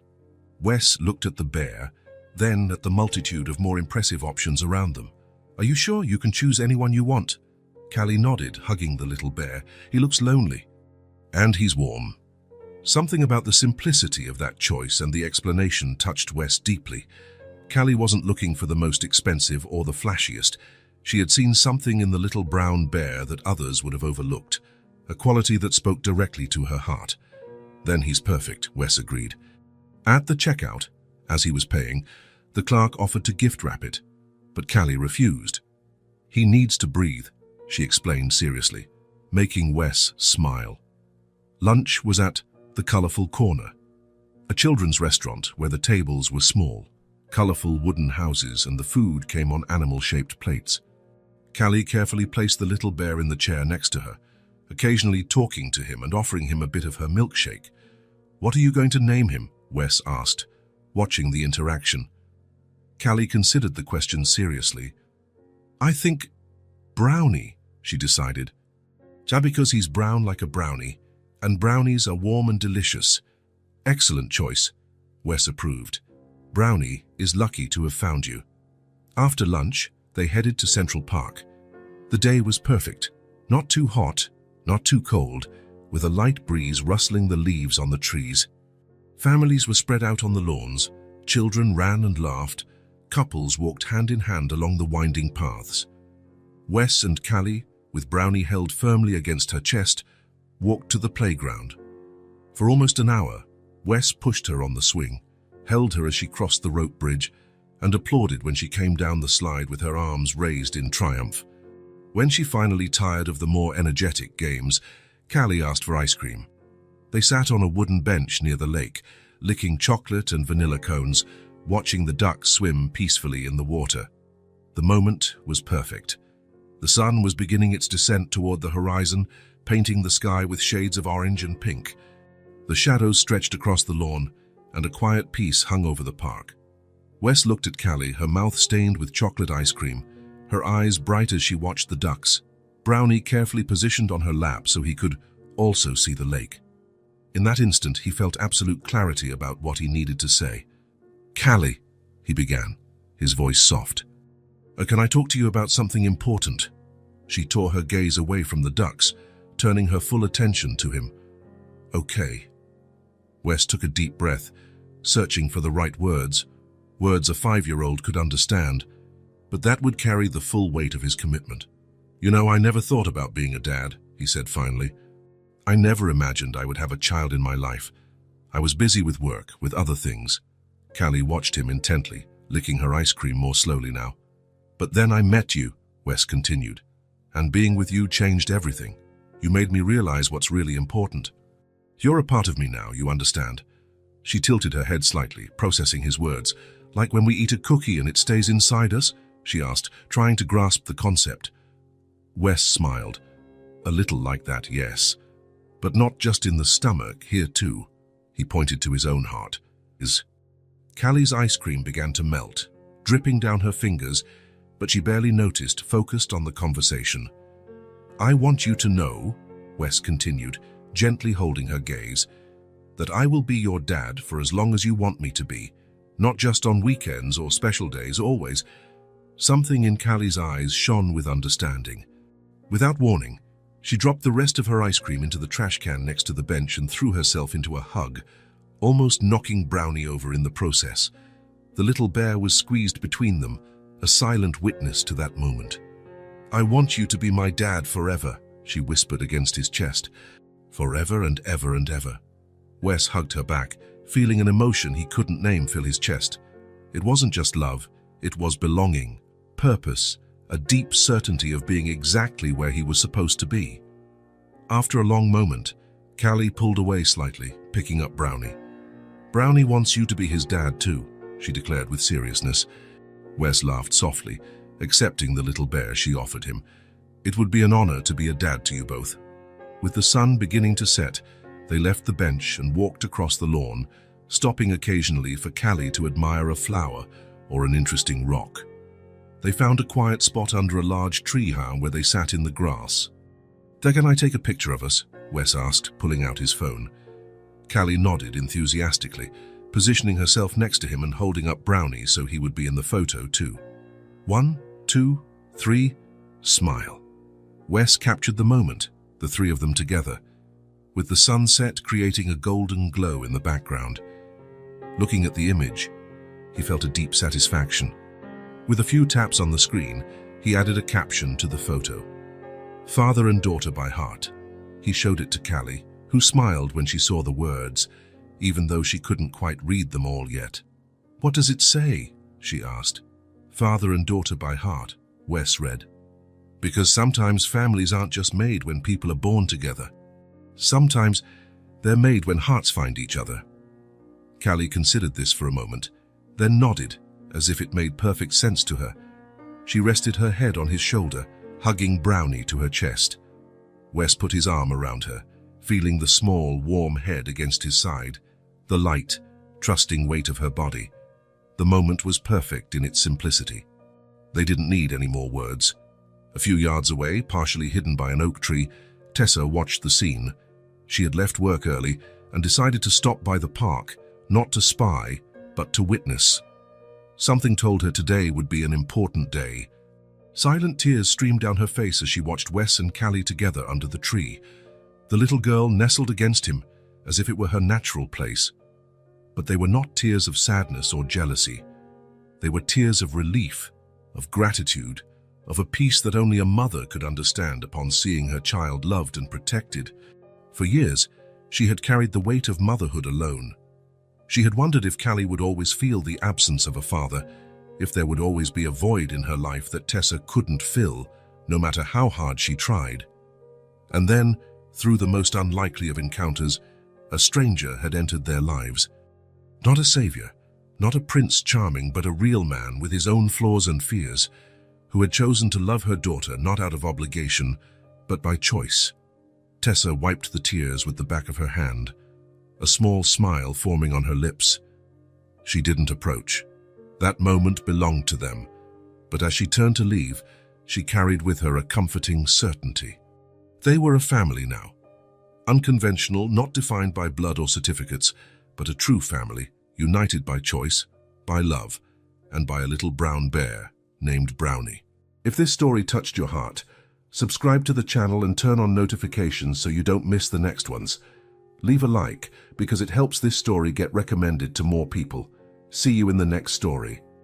Wes looked at the bear, then at the multitude of more impressive options around them. "Are you sure you can choose anyone you want?" Callie nodded, hugging the little bear. "He looks lonely." "And he's warm." Something about the simplicity of that choice and the explanation touched Wes deeply. Callie wasn't looking for the most expensive or the flashiest. She had seen something in the little brown bear that others would have overlooked, a quality that spoke directly to her heart. "Then he's perfect," Wes agreed. At the checkout, as he was paying, the clerk offered to gift wrap it, but Callie refused. "He needs to breathe," she explained seriously, making Wes smile. Lunch was at the Colorful Corner, a children's restaurant where the tables were small, colorful wooden houses, and the food came on animal-shaped plates. Callie carefully placed the little bear in the chair next to her, occasionally talking to him and offering him a bit of her milkshake. "What are you going to name him?" Wes asked, watching the interaction. Callie considered the question seriously. "I think Brownie," she decided. "Just because he's brown like a brownie, and brownies are warm and delicious." "Excellent choice," Wes approved. "Brownie is lucky to have found you." After lunch, they headed to Central Park. The day was perfect. Not too hot, not too cold, with a light breeze rustling the leaves on the trees. Families were spread out on the lawns, children ran and laughed, couples walked hand in hand along the winding paths. Wes and Callie, with Brownie held firmly against her chest, walked to the playground. For almost an hour, Wes pushed her on the swing, held her as she crossed the rope bridge, and applauded when she came down the slide with her arms raised in triumph. When she finally tired of the more energetic games, Callie asked for ice cream. They sat on a wooden bench near the lake, licking chocolate and vanilla cones, watching the ducks swim peacefully in the water. The moment was perfect. The sun was beginning its descent toward the horizon, painting the sky with shades of orange and pink. The shadows stretched across the lawn, and a quiet peace hung over the park. Wes looked at Callie, her mouth stained with chocolate ice cream, her eyes bright as she watched the ducks, Brownie carefully positioned on her lap so he could also see the lake. In that instant, he felt absolute clarity about what he needed to say. "Callie," he began, his voice soft. Can I talk to you about something important?" She tore her gaze away from the ducks, turning her full attention to him. "Okay." Wes took a deep breath, searching for the right words a 5-year-old could understand, but that would carry the full weight of his commitment. "You know, I never thought about being a dad," he said finally. "I never imagined I would have a child in my life. I was busy with work, with other things." Callie watched him intently, licking her ice cream more slowly now. "But then I met you," Wes continued, "and being with you changed everything. You made me realize what's really important. You're a part of me now, you understand." She tilted her head slightly, processing his words. "Like when we eat a cookie and it stays inside us?" she asked, trying to grasp the concept. Wes smiled. "A little like that, yes. But not just in the stomach, here too." He pointed to his own heart. Callie's ice cream began to melt, dripping down her fingers, but she barely noticed, focused on the conversation. "I want you to know," Wes continued, gently holding her gaze, "that I will be your dad for as long as you want me to be, not just on weekends or special days, always." Something in Callie's eyes shone with understanding. Without warning, she dropped the rest of her ice cream into the trash can next to the bench and threw herself into a hug, almost knocking Brownie over in the process. The little bear was squeezed between them, a silent witness to that moment. "I want you to be my dad forever," she whispered against his chest. "Forever and ever and ever." Wes hugged her back, feeling an emotion he couldn't name fill his chest. It wasn't just love, it was belonging, purpose, a deep certainty of being exactly where he was supposed to be. After a long moment, Callie pulled away slightly, picking up Brownie. "Brownie wants you to be his dad too," she declared with seriousness. Wes laughed softly, accepting the little bear she offered him. "It would be an honor to be a dad to you both." With the sun beginning to set, they left the bench and walked across the lawn, stopping occasionally for Callie to admire a flower or an interesting rock. They found a quiet spot under a large tree where they sat in the grass. "Can I take a picture of us?" Wes asked, pulling out his phone. Callie nodded enthusiastically, positioning herself next to him and holding up Brownie so he would be in the photo too. 1, 2, 3, smile. Wes captured the moment, the three of them together, with the sunset creating a golden glow in the background. Looking at the image, he felt a deep satisfaction. With a few taps on the screen, he added a caption to the photo. "Father and daughter by heart." He showed it to Callie, who smiled when she saw the words, even though she couldn't quite read them all yet. "What does it say?" she asked. "Father and daughter by heart," Wes read. "Because sometimes families aren't just made when people are born together. Sometimes they're made when hearts find each other." Callie considered this for a moment, then nodded, as if it made perfect sense to her. She rested her head on his shoulder, hugging Brownie to her chest. Wes put his arm around her, feeling the small, warm head against his side, the light, trusting weight of her body. The moment was perfect in its simplicity. They didn't need any more words. A few yards away, partially hidden by an oak tree, Tessa watched the scene. She had left work early and decided to stop by the park, not to spy, but to witness. Something told her today would be an important day. Silent tears streamed down her face as she watched Wes and Callie together under the tree. The little girl nestled against him, as if it were her natural place. But they were not tears of sadness or jealousy. They were tears of relief, of gratitude, of a peace that only a mother could understand upon seeing her child loved and protected. For years, she had carried the weight of motherhood alone. She had wondered if Callie would always feel the absence of a father, if there would always be a void in her life that Tessa couldn't fill, no matter how hard she tried. And then, through the most unlikely of encounters, a stranger had entered their lives. Not a savior, not a prince charming, but a real man with his own flaws and fears, who had chosen to love her daughter not out of obligation, but by choice. Tessa wiped the tears with the back of her hand, a small smile forming on her lips. She didn't approach. That moment belonged to them, but as she turned to leave, she carried with her a comforting certainty. They were a family now. Unconventional, not defined by blood or certificates, but a true family, united by choice, by love, and by a little brown bear named Brownie. If this story touched your heart, subscribe to the channel and turn on notifications so you don't miss the next ones. Leave a like because it helps this story get recommended to more people. See you in the next story.